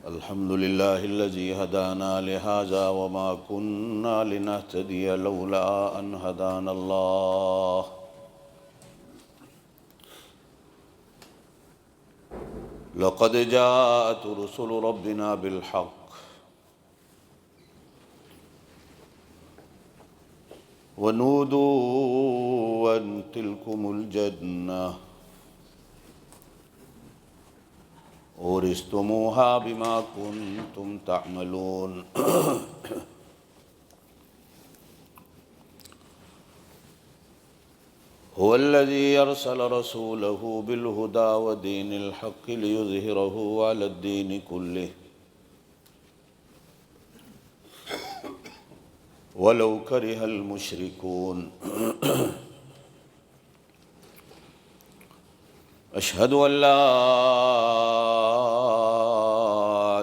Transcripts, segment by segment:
الحمد لله الذي هدانا لهذا وما كنا لنهتدي لولا أن هدانا الله لقد جاءت رسل ربنا بالحق ونودوا أن تلكم الجنة أورثتموها بما كنتم تعملون هو الذي أرسل رسوله بالهدى ودين الحق ليظهره على الدين كله ولو كره المشركون أشهد أن لا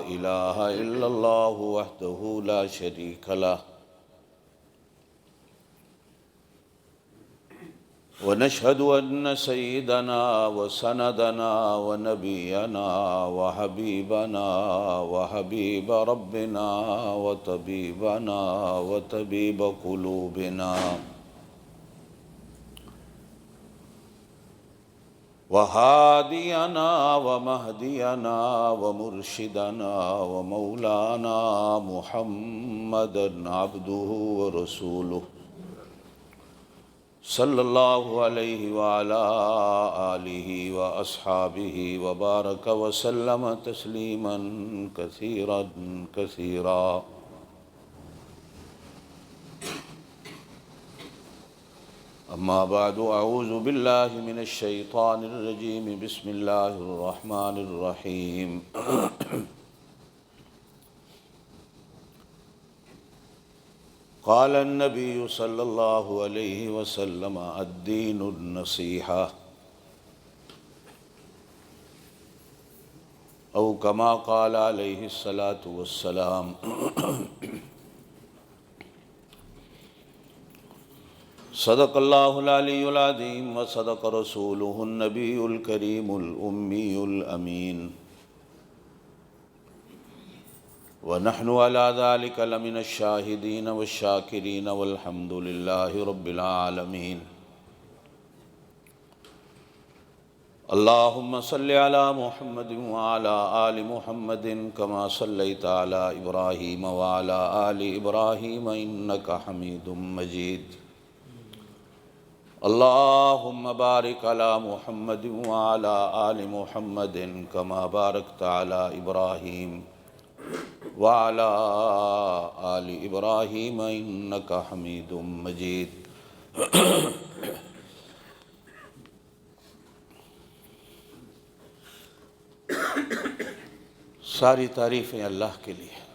إله إلا الله وحده لا شريك له ونشهد أن سيدنا وسندنا ونبينا وحبيبنا وحبيب ربنا وطبيبنا وطبيب قلوبنا وهادينا ومهدينا ومرشدنا ومولانا محمدا عبده ورسوله صلى الله عليه وعلى آله وأصحابه وبارك وسلم تسليما كثيرا كثيرا أما بعد أعوذ بالله من الشيطان الرجيم بسم الله الرحمن الرحيم قال النبي صلى الله عليه وسلم الدين النصيحة أو كما قال عليه الصلاة والسلام صدق الله العلي العظيم وصدق رسوله النبي الكريم الأمي الأمين ونحن على ذلك لمن الشاهدين والشاكرين والحمد لله رب العالمين اللهم صل على محمد وعلى آل محمد كما صليت على إبراهيم وعلى آل إبراهيم إنك حميد مجيد اللهم بارك على محمد وعلى آل محمد كما باركت على إبراهيم وعلى آل إبراهيم إنك حميد مجيد ساری تعریفیں اللہ کے لیے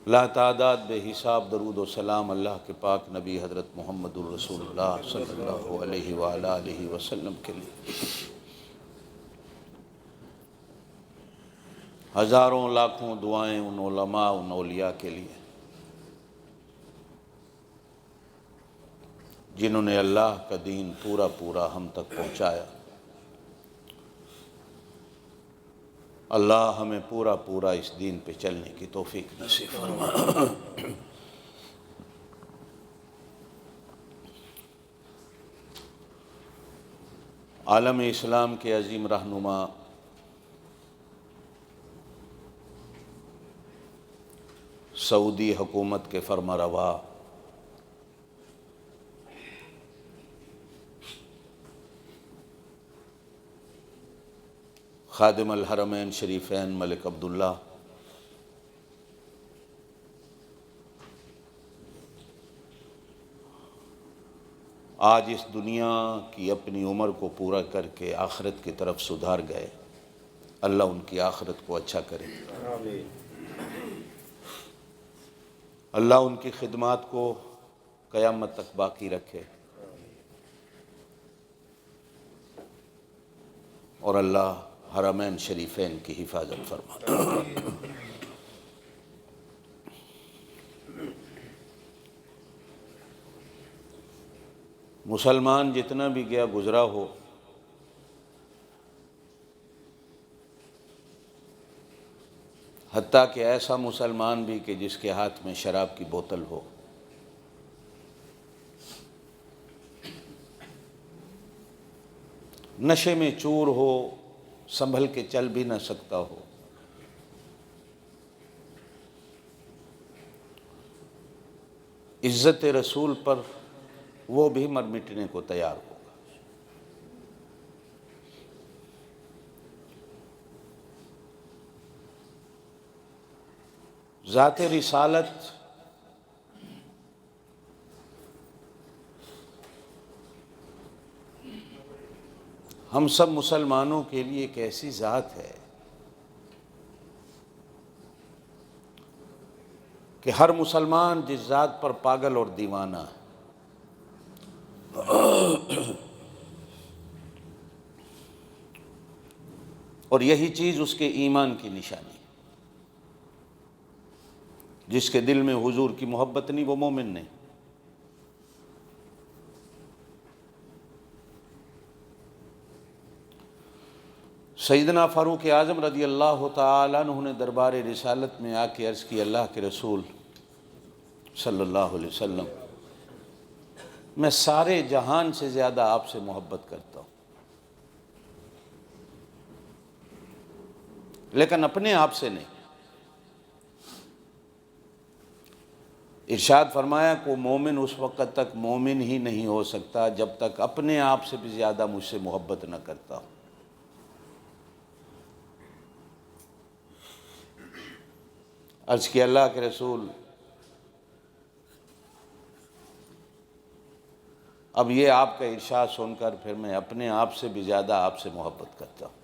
لا تعداد بے حساب درود و سلام اللہ کے پاک نبی حضرت محمد الرسول اللہ صلی اللہ علیہ وآلہ وسلم کے لیے ہزاروں لاکھوں دعائیں ان علماء ان اولیاء کے لیے جنہوں نے اللہ کا دین پورا پورا ہم تک پہنچایا اللہ ہمیں پورا پورا اس دین پہ چلنے کی توفیق نصیب فرما عالم اسلام کے عظیم رہنما سعودی حکومت کے فرما روا خادم الحرمین شریفین ملک عبداللہ آج اس دنیا کی اپنی عمر کو پورا کر کے آخرت کی طرف سدھار گئے اللہ ان کی آخرت کو اچھا کرے اللہ ان کی خدمات کو قیامت تک باقی رکھے اور اللہ حرمین شریفین کی حفاظت فرما مسلمان جتنا بھی گیا گزرا ہو حتیٰ کہ ایسا مسلمان بھی کہ جس کے ہاتھ میں شراب کی بوتل ہو، نشے میں چور ہو، سنبھل کے چل بھی نہ سکتا ہو، عزت رسول پر وہ بھی مر مٹنے کو تیار ہوگا۔ ذات رسالت ہم سب مسلمانوں کے لیے ایک ایسی ذات ہے کہ ہر مسلمان جس ذات پر پاگل اور دیوانہ ہے، اور یہی چیز اس کے ایمان کی نشانی ہے۔ جس کے دل میں حضور کی محبت نہیں وہ مومن نہیں۔ سیدنا فاروق اعظم رضی اللہ تعالیٰ عنہ نے دربار رسالت میں آ کے عرض کی، اللہ کے رسول صلی اللہ علیہ وسلم، میں سارے جہان سے زیادہ آپ سے محبت کرتا ہوں، لیکن اپنے آپ سے نہیں۔ ارشاد فرمایا کہ مومن اس وقت تک مومن ہی نہیں ہو سکتا جب تک اپنے آپ سے بھی زیادہ مجھ سے محبت نہ کرتا ہو۔ عرض کی، اللہ کے رسول، اب یہ آپ کا ارشاد سن کر پھر میں اپنے آپ سے بھی زیادہ آپ سے محبت کرتا ہوں۔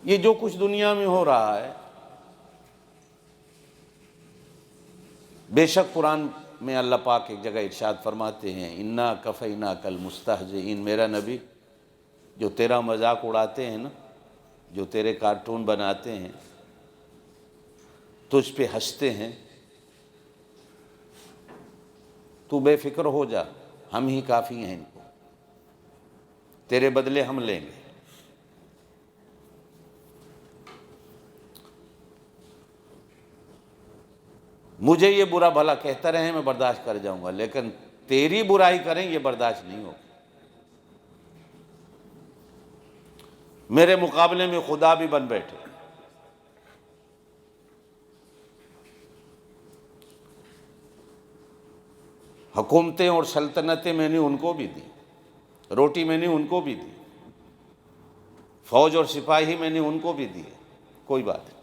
یہ جو کچھ دنیا میں ہو رہا ہے، بے شک قرآن میں اللہ پاک ایک جگہ ارشاد فرماتے ہیں، اِنَّا كَفَيْنَاكَ الْمُسْتَهْزِئِينَ، میرا نبی جو تیرا مذاق اڑاتے ہیں نا، جو تیرے کارٹون بناتے ہیں، تجھ پہ ہنستے ہیں، تو بے فکر ہو جا، ہم ہی کافی ہیں ان کو، تیرے بدلے ہم لیں گے۔ مجھے یہ برا بھلا کہتا رہے میں برداشت کر جاؤں گا، لیکن تیری برائی کریں یہ برداشت نہیں ہوگا۔ میرے مقابلے میں خدا بھی بن بیٹھے۔ حکومتیں اور سلطنتیں میں نے ان کو بھی دی، روٹی میں نے ان کو بھی دی، فوج اور سپاہی میں نے ان کو بھی دی، کوئی بات نہیں۔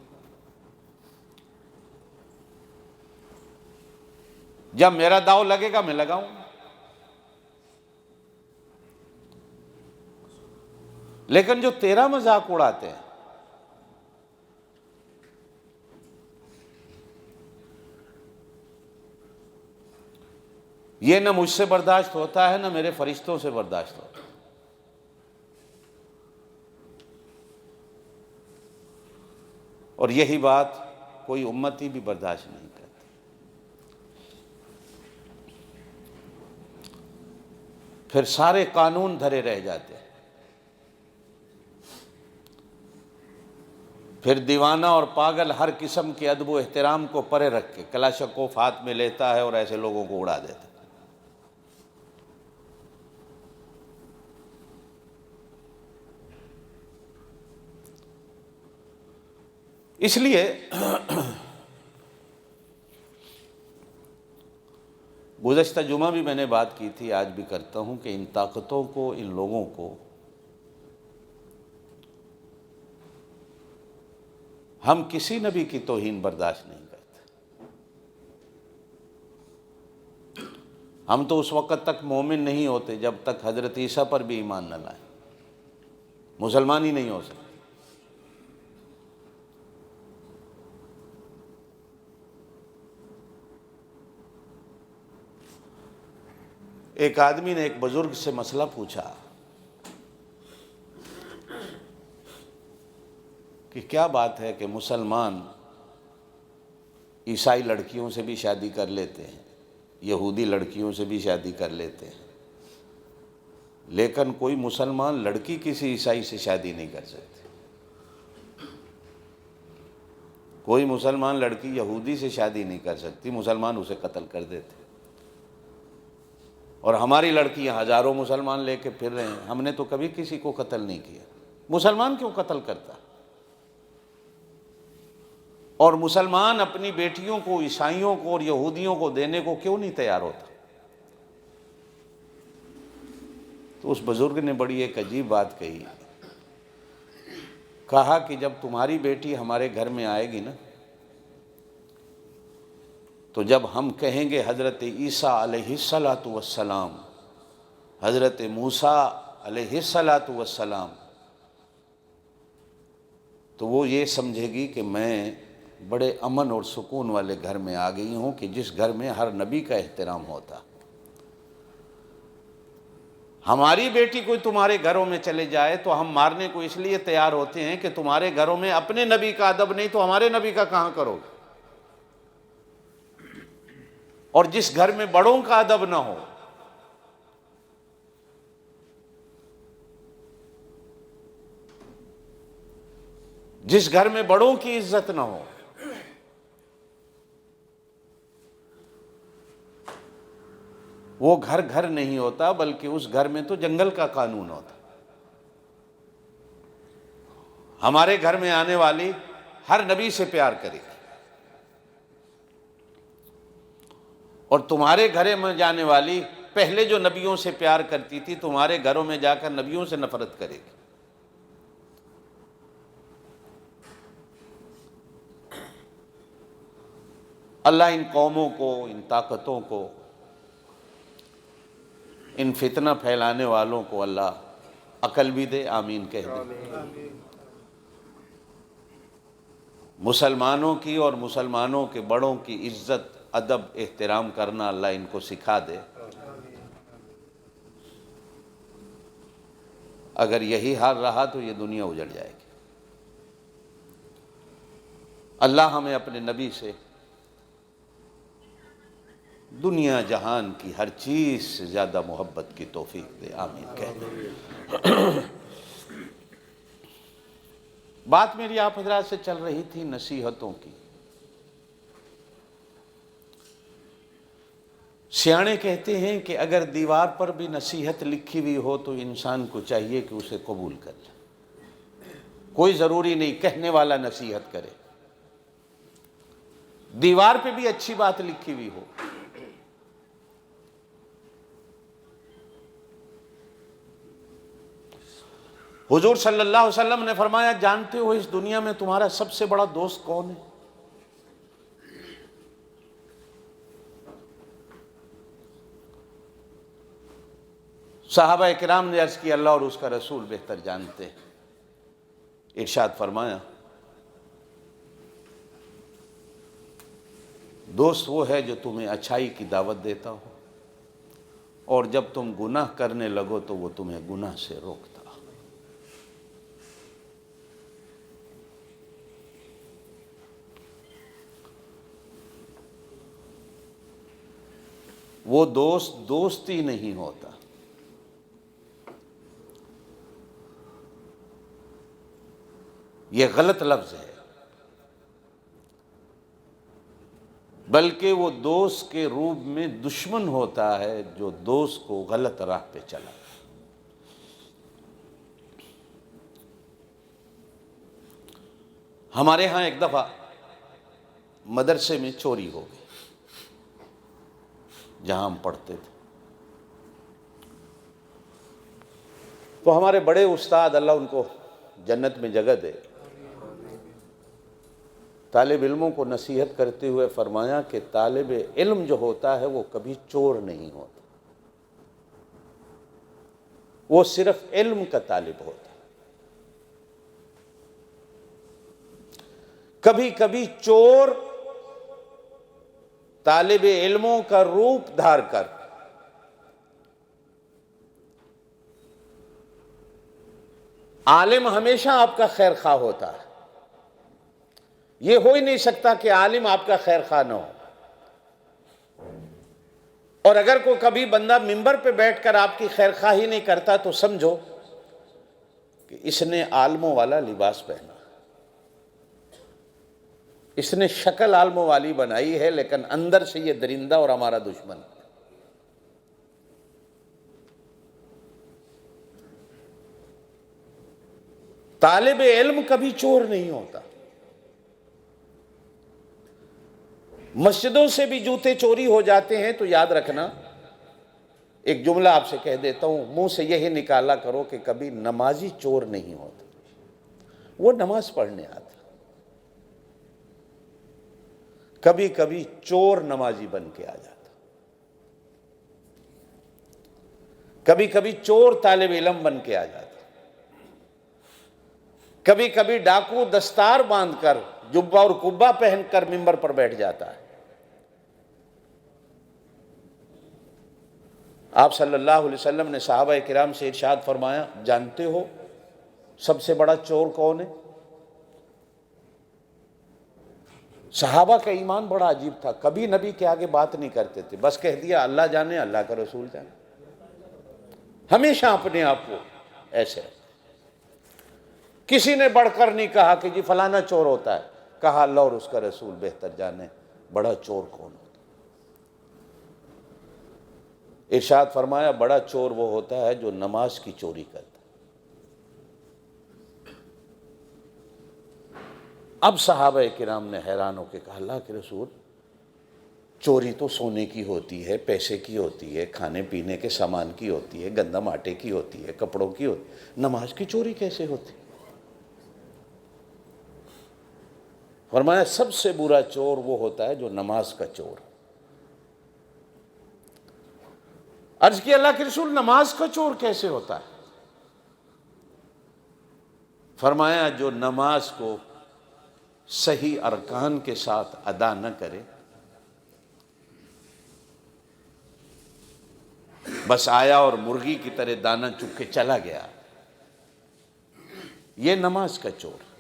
جب میرا داؤ لگے گا میں لگاؤں گا، لیکن جو تیرا مذاق اڑاتے ہیں، یہ نہ مجھ سے برداشت ہوتا ہے نہ میرے فرشتوں سے برداشت ہوتا ہے۔ اور یہی بات کوئی امتی بھی برداشت نہیں کرتی۔ پھر سارے قانون دھرے رہ جاتے ہیں۔ پھر دیوانہ اور پاگل ہر قسم کے ادب و احترام کو پرے رکھ کے کلاشنکوف ہاتھ میں لیتا ہے اور ایسے لوگوں کو اڑا دیتا ہے۔ اس لیے گزشتہ جمعہ بھی میں نے بات کی تھی، آج بھی کرتا ہوں کہ ان طاقتوں کو، ان لوگوں کو ہم کسی نبی کی توہین برداشت نہیں کرتے۔ ہم تو اس وقت تک مومن نہیں ہوتے جب تک حضرت عیسیٰ پر بھی ایمان نہ لائیں، مسلمان ہی نہیں ہو سکتے۔ ایک آدمی نے ایک بزرگ سے مسئلہ پوچھا کہ کیا بات ہے کہ مسلمان عیسائی لڑکیوں سے بھی شادی کر لیتے ہیں، یہودی لڑکیوں سے بھی شادی کر لیتے ہیں، لیکن کوئی مسلمان لڑکی کسی عیسائی سے شادی نہیں کر سکتی، کوئی مسلمان لڑکی یہودی سے شادی نہیں کر سکتی، مسلمان اسے قتل کر دیتے۔ اور ہماری لڑکیاں ہزاروں مسلمان لے کے پھر رہے ہیں، ہم نے تو کبھی کسی کو قتل نہیں کیا، مسلمان کیوں قتل کرتا؟ اور مسلمان اپنی بیٹیوں کو عیسائیوں کو اور یہودیوں کو دینے کو کیوں نہیں تیار ہوتا؟ تو اس بزرگ نے بڑی ایک عجیب بات کہی، کہا کہ جب تمہاری بیٹی ہمارے گھر میں آئے گی نا، تو جب ہم کہیں گے حضرت عیسیٰ علیہ السلام، حضرت موسیٰ علیہ السلام، تو وہ یہ سمجھے گی کہ میں بڑے امن اور سکون والے گھر میں آ گئی ہوں، کہ جس گھر میں ہر نبی کا احترام ہوتا۔ ہماری بیٹی کوئی تمہارے گھروں میں چلے جائے تو ہم مارنے کو اس لیے تیار ہوتے ہیں کہ تمہارے گھروں میں اپنے نبی کا ادب نہیں تو ہمارے نبی کا کہاں کرو گے؟ اور جس گھر میں بڑوں کا ادب نہ ہو، جس گھر میں بڑوں کی عزت نہ ہو، وہ گھر گھر نہیں ہوتا، بلکہ اس گھر میں تو جنگل کا قانون ہوتا۔ ہمارے گھر میں آنے والی ہر نبی سے پیار کرے گی، اور تمہارے گھر میں جانے والی پہلے جو نبیوں سے پیار کرتی تھی، تمہارے گھروں میں جا کر نبیوں سے نفرت کرے گی۔ اللہ ان قوموں کو، ان طاقتوں کو، ان فتنہ پھیلانے والوں کو اللہ عقل بھی دے، آمین کہہ دے۔ مسلمانوں کی اور مسلمانوں کے بڑوں کی عزت، ادب، احترام کرنا اللہ ان کو سکھا دے۔ اگر یہی حال رہا تو یہ دنیا اجڑ جائے گی۔ اللہ ہمیں اپنے نبی سے دنیا جہان کی ہر چیز سے زیادہ محبت کی توفیق دے، آمین کہہ دیں۔ بات میری آپ حضرات سے چل رہی تھی نصیحتوں کی۔ سیانے کہتے ہیں کہ اگر دیوار پر بھی نصیحت لکھی ہوئی ہو تو انسان کو چاہیے کہ اسے قبول کر لے، کوئی ضروری نہیں کہنے والا نصیحت کرے، دیوار پہ بھی اچھی بات لکھی ہوئی ہو۔ حضور صلی اللہ علیہ وسلم نے فرمایا، جانتے ہو اس دنیا میں تمہارا سب سے بڑا دوست کون ہے؟ صحابہ کرام نے عرض کی، اللہ اور اس کا رسول بہتر جانتے ہیں۔ ارشاد فرمایا، دوست وہ ہے جو تمہیں اچھائی کی دعوت دیتا ہو، اور جب تم گناہ کرنے لگو تو وہ تمہیں گناہ سے روکتا۔ وہ دوست دوستی نہیں ہوتا، یہ غلط لفظ ہے، بلکہ وہ دوست کے روپ میں دشمن ہوتا ہے جو دوست کو غلط راہ پہ چلا۔ ہمارے ہاں ایک دفعہ مدرسے میں چوری ہو گئی، جہاں ہم پڑھتے تھے۔ تو ہمارے بڑے استاد، اللہ ان کو جنت میں جگہ دے، طالب علموں کو نصیحت کرتے ہوئے فرمایا کہ طالب علم جو ہوتا ہے وہ کبھی چور نہیں ہوتا، وہ صرف علم کا طالب ہوتا ہے۔ کبھی کبھی چور طالب علموں کا روپ دھار کر عالم ہمیشہ آپ کا خیر خواہ ہوتا ہے، یہ ہو ہی نہیں سکتا کہ عالم آپ کا خیر خواہ نہ ہو۔ اور اگر کوئی کبھی بندہ ممبر پہ بیٹھ کر آپ کی خیر خواہی نہیں کرتا تو سمجھو کہ اس نے عالموں والا لباس پہنا، اس نے شکل عالموں والی بنائی ہے لیکن اندر سے یہ درندہ اور ہمارا دشمن۔ طالب علم کبھی چور نہیں ہوتا۔ مسجدوں سے بھی جوتے چوری ہو جاتے ہیں تو یاد رکھنا، ایک جملہ آپ سے کہہ دیتا ہوں، منہ سے یہی نکالا کرو کہ کبھی نمازی چور نہیں ہوتا، وہ نماز پڑھنے آتا۔ کبھی کبھی چور نمازی بن کے آ جاتا، کبھی کبھی چور طالب علم بن کے آ جاتا، کبھی کبھی ڈاکو دستار باندھ کر جبہ اور کبا پہن کر ممبر پر بیٹھ جاتا ہے۔ آپ صلی اللہ علیہ وسلم نے صحابہ کرام سے ارشاد فرمایا، جانتے ہو سب سے بڑا چور کون ہے؟ صحابہ کا ایمان بڑا عجیب تھا، کبھی نبی کے آگے بات نہیں کرتے تھے، بس کہہ دیا اللہ جانے، اللہ کا رسول جانے، ہمیشہ اپنے آپ کو ایسے رکھا۔ کسی نے بڑھ کر نہیں کہا کہ جی فلانا چور ہوتا ہے، کہا اللہ اور اس کا رسول بہتر جانے بڑا چور کون ہوتا ہے۔ ارشاد فرمایا، بڑا چور وہ ہوتا ہے جو نماز کی چوری کرتا ہے۔ اب صحابہ کرام نے حیران ہو کے کہا، اللہ کے رسول، چوری تو سونے کی ہوتی ہے، پیسے کی ہوتی ہے، کھانے پینے کے سامان کی ہوتی ہے، گندم آٹے کی ہوتی ہے، کپڑوں کی ہوتی ہے، نماز کی چوری کیسے ہوتی؟ فرمایا سب سے برا چور وہ ہوتا ہے جو نماز کا چور۔ عرض کی اللہ کے رسول، نماز کا چور کیسے ہوتا ہے؟ فرمایا جو نماز کو صحیح ارکان کے ساتھ ادا نہ کرے، بس آیا اور مرغی کی طرح دانہ چک کے چلا گیا، یہ نماز کا چور۔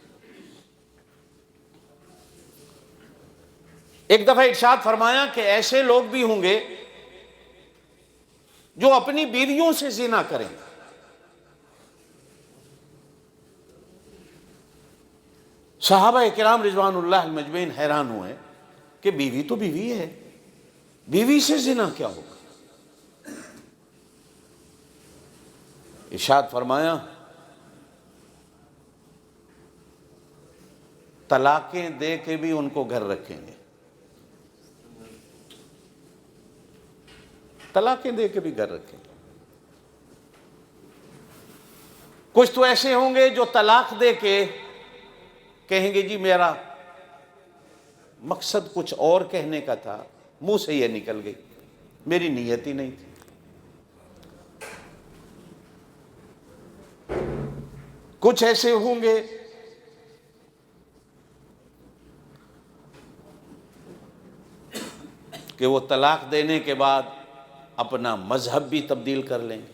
ایک دفعہ ارشاد فرمایا کہ ایسے لوگ بھی ہوں گے جو اپنی بیویوں سے زنا کریں گے۔ صحابہ کرام رضوان اللہ مجمعین حیران ہوئے کہ بیوی تو بیوی ہے، بیوی سے زنا کیا ہوگا؟ ارشاد فرمایا طلاقیں دے کے بھی ان کو گھر رکھیں گے، طلاقیں دے کے بھی گھر رکھیں گے۔ کچھ تو ایسے ہوں گے جو طلاق دے کے کہیں گے جی میرا مقصد کچھ اور کہنے کا تھا، منہ سے یہ نکل گئی، میری نیت ہی نہیں تھی۔ کچھ ایسے ہوں گے کہ وہ طلاق دینے کے بعد اپنا مذہب بھی تبدیل کر لیں گے۔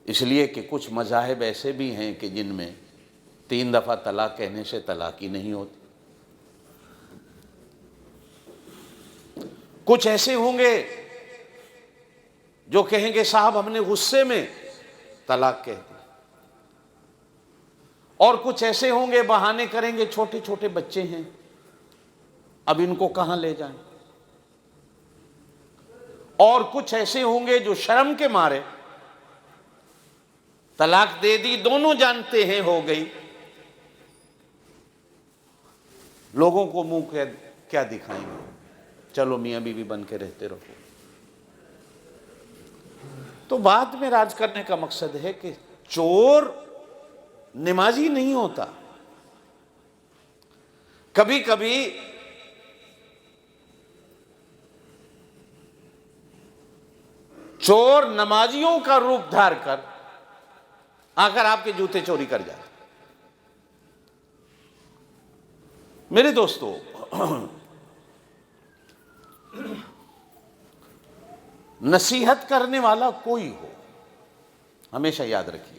اس لیے کہ کچھ مذاہب ایسے بھی ہیں کہ جن میں 3 دفعہ طلاق کہنے سے طلاق ہی نہیں ہوتی۔ کچھ ایسے ہوں گے جو کہیں گے صاحب ہم نے غصے میں طلاق کہہ دی، اور کچھ ایسے ہوں گے بہانے کریں گے چھوٹے چھوٹے بچے ہیں اب ان کو کہاں لے جائیں، اور کچھ ایسے ہوں گے جو شرم کے مارے طلاق دے دی، دونوں جانتے ہیں ہو گئی، لوگوں کو منہ کیا دکھائیں گے، چلو میاں بیوی بن کے رہتے رہو۔ تو بات میں راج کرنے کا مقصد ہے کہ چور نمازی نہیں ہوتا، کبھی کبھی چور نمازیوں کا روپ دھار کر آ کر آپ کے جوتے چوری کر جاتا۔ میرے دوستو، نصیحت کرنے والا کوئی ہو، ہمیشہ یاد رکھیے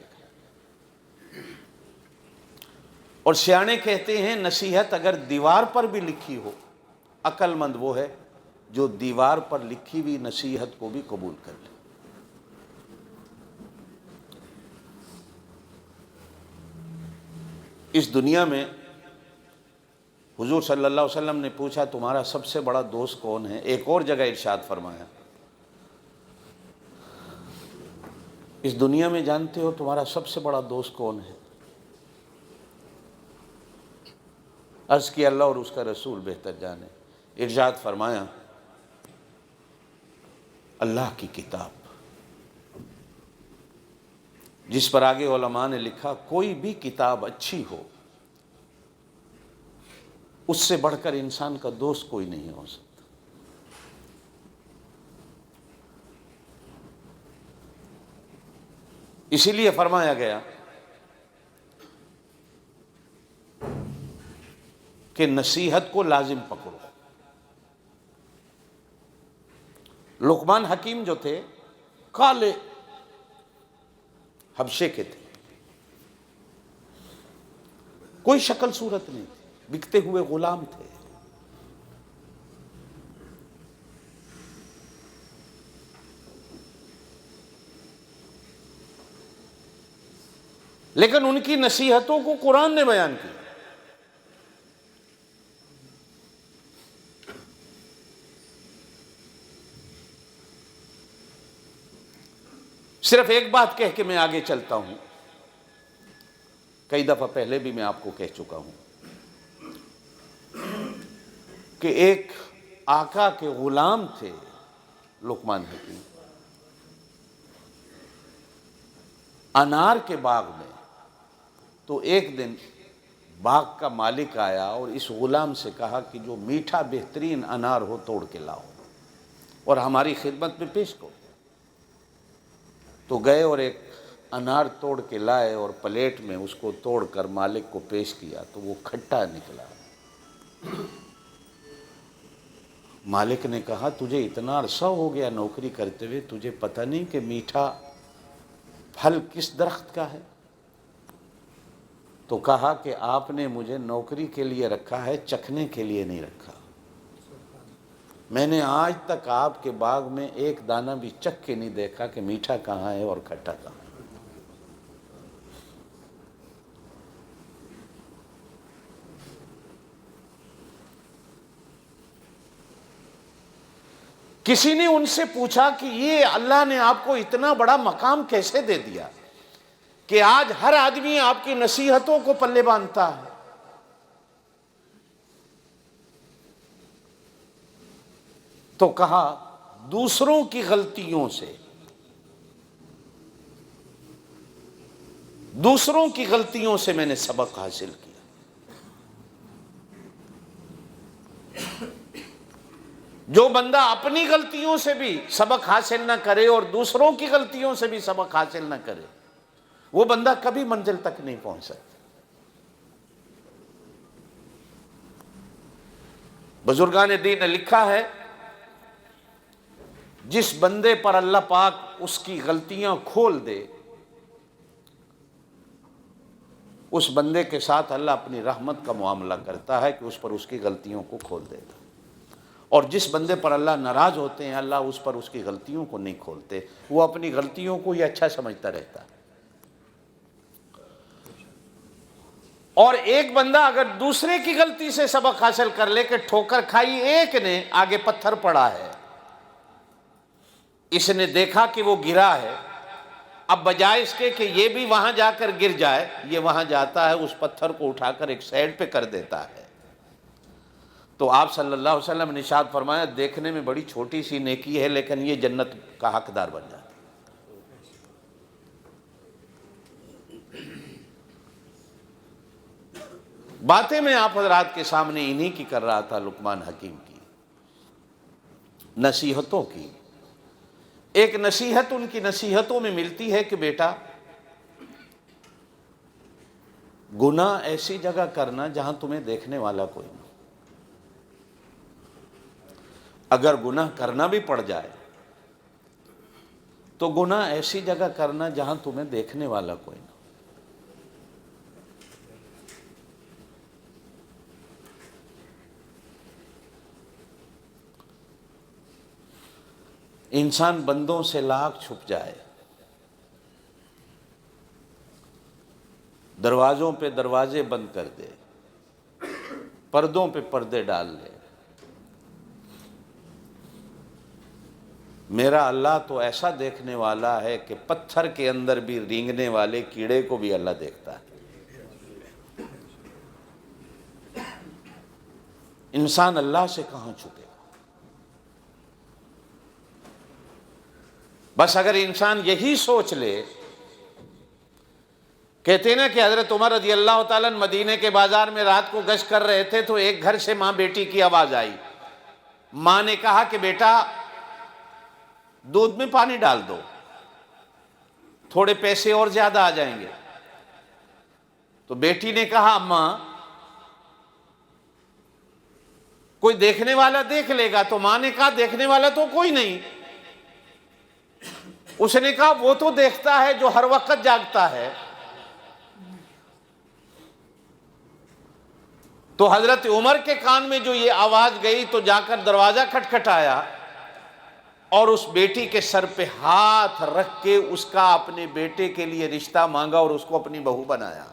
اور سیانے کہتے ہیں نصیحت اگر دیوار پر بھی لکھی ہو، عقل مند وہ ہے جو دیوار پر لکھی ہوئی نصیحت کو بھی قبول کر لے۔ اس دنیا میں حضور صلی اللہ علیہ وسلم نے پوچھا تمہارا سب سے بڑا دوست کون ہے؟ ایک اور جگہ ارشاد فرمایا اس دنیا میں جانتے ہو تمہارا سب سے بڑا دوست کون ہے؟ عرض کی اللہ اور اس کا رسول بہتر جانے۔ ارشاد فرمایا اللہ کی کتاب، جس پر آگے علماء نے لکھا کوئی بھی کتاب اچھی ہو اس سے بڑھ کر انسان کا دوست کوئی نہیں ہو سکتا۔ اسی لیے فرمایا گیا کہ نصیحت کو لازم پکڑو۔ لقمان حکیم جو تھے کالے حبشے کے تھے، کوئی شکل صورت نہیں تھی، بکتے ہوئے غلام تھے۔ لیکن ان کی نصیحتوں کو قرآن نے بیان کیا۔ صرف ایک بات کہہ کے میں آگے چلتا ہوں، کئی دفعہ پہلے بھی میں آپ کو کہہ چکا ہوں کہ ایک آقا کے غلام تھے لقمان حکیم، انار کے باغ میں۔ تو ایک دن باغ کا مالک آیا اور اس غلام سے کہا کہ جو میٹھا بہترین انار ہو توڑ کے لاؤ اور ہماری خدمت میں پیش کرو۔ تو گئے اور ایک انار توڑ کے لائے اور پلیٹ میں اس کو توڑ کر مالک کو پیش کیا تو وہ کھٹا نکلا۔ مالک نے کہا تجھے اتنا عرصہ ہو گیا نوکری کرتے ہوئے، تجھے پتہ نہیں کہ میٹھا پھل کس درخت کا ہے؟ تو کہا کہ آپ نے مجھے نوکری کے لیے رکھا ہے، چکھنے کے لیے نہیں رکھا۔ میں نے آج تک آپ کے باغ میں ایک دانہ بھی چکھ کے نہیں دیکھا کہ میٹھا کہاں ہے اور کھٹا کہاں ہے۔ کسی نے ان سے پوچھا کہ یہ اللہ نے آپ کو اتنا بڑا مقام کیسے دے دیا کہ آج ہر آدمی آپ کی نصیحتوں کو پلے باندھتا ہے؟ تو کہا دوسروں کی غلطیوں سے، دوسروں کی غلطیوں سے میں نے سبق حاصل کیا۔ جو بندہ اپنی غلطیوں سے بھی سبق حاصل نہ کرے اور دوسروں کی غلطیوں سے بھی سبق حاصل نہ کرے، وہ بندہ کبھی منزل تک نہیں پہنچ سکتا۔ بزرگان دین نے لکھا ہے جس بندے پر اللہ پاک اس کی غلطیاں کھول دے، اس بندے کے ساتھ اللہ اپنی رحمت کا معاملہ کرتا ہے کہ اس پر اس کی غلطیوں کو کھول دیتا، اور جس بندے پر اللہ ناراض ہوتے ہیں اللہ اس پر اس کی غلطیوں کو نہیں کھولتے، وہ اپنی غلطیوں کو ہی اچھا سمجھتا رہتا ہے۔ اور ایک بندہ اگر دوسرے کی غلطی سے سبق حاصل کر لے کہ ٹھوکر کھائی ایک نے، آگے پتھر پڑا ہے، اس نے دیکھا کہ وہ گرا ہے، اب بجائے اس کے کہ یہ بھی وہاں جا کر گر جائے، یہ وہاں جاتا ہے اس پتھر کو اٹھا کر ایک سائڈ پہ کر دیتا ہے۔ تو آپ صلی اللہ علیہ وسلم نے ارشاد فرمایا دیکھنے میں بڑی چھوٹی سی نیکی ہے لیکن یہ جنت کا حقدار بن جاتا ہے۔ باتیں میں آپ حضرات کے سامنے انہی کی کر رہا تھا، لقمان حکیم کی نصیحتوں کی۔ ایک نصیحت ان کی نصیحتوں میں ملتی ہے کہ بیٹا گناہ ایسی جگہ کرنا جہاں تمہیں دیکھنے والا کوئی نہ، اگر گناہ کرنا بھی پڑ جائے تو گناہ ایسی جگہ کرنا جہاں تمہیں دیکھنے والا کوئی نہ۔ انسان بندوں سے لاکھ چھپ جائے، دروازوں پہ دروازے بند کر دے، پردوں پہ پردے ڈال لے، میرا اللہ تو ایسا دیکھنے والا ہے کہ پتھر کے اندر بھی رینگنے والے کیڑے کو بھی اللہ دیکھتا ہے۔ انسان اللہ سے کہاں چھپے گا؟ بس اگر انسان یہی سوچ لے، کہتے ہیں نا کہ حضرت عمر رضی اللہ تعالیٰ مدینے کے بازار میں رات کو گشت کر رہے تھے تو ایک گھر سے ماں بیٹی کی آواز آئی۔ ماں نے کہا کہ بیٹا دودھ میں پانی ڈال دو، تھوڑے پیسے اور زیادہ آ جائیں گے۔ تو بیٹی نے کہا اماں کوئی دیکھنے والا دیکھ لے گا۔ تو ماں نے کہا دیکھنے والا تو کوئی نہیں۔ اس نے کہا وہ تو دیکھتا ہے جو ہر وقت جاگتا ہے۔ تو حضرت عمر کے کان میں جو یہ آواز گئی تو جا کر دروازہ کھٹکھٹایا اور اس بیٹی کے سر پہ ہاتھ رکھ کے اس کا اپنے بیٹے کے لیے رشتہ مانگا اور اس کو اپنی بہو بنایا،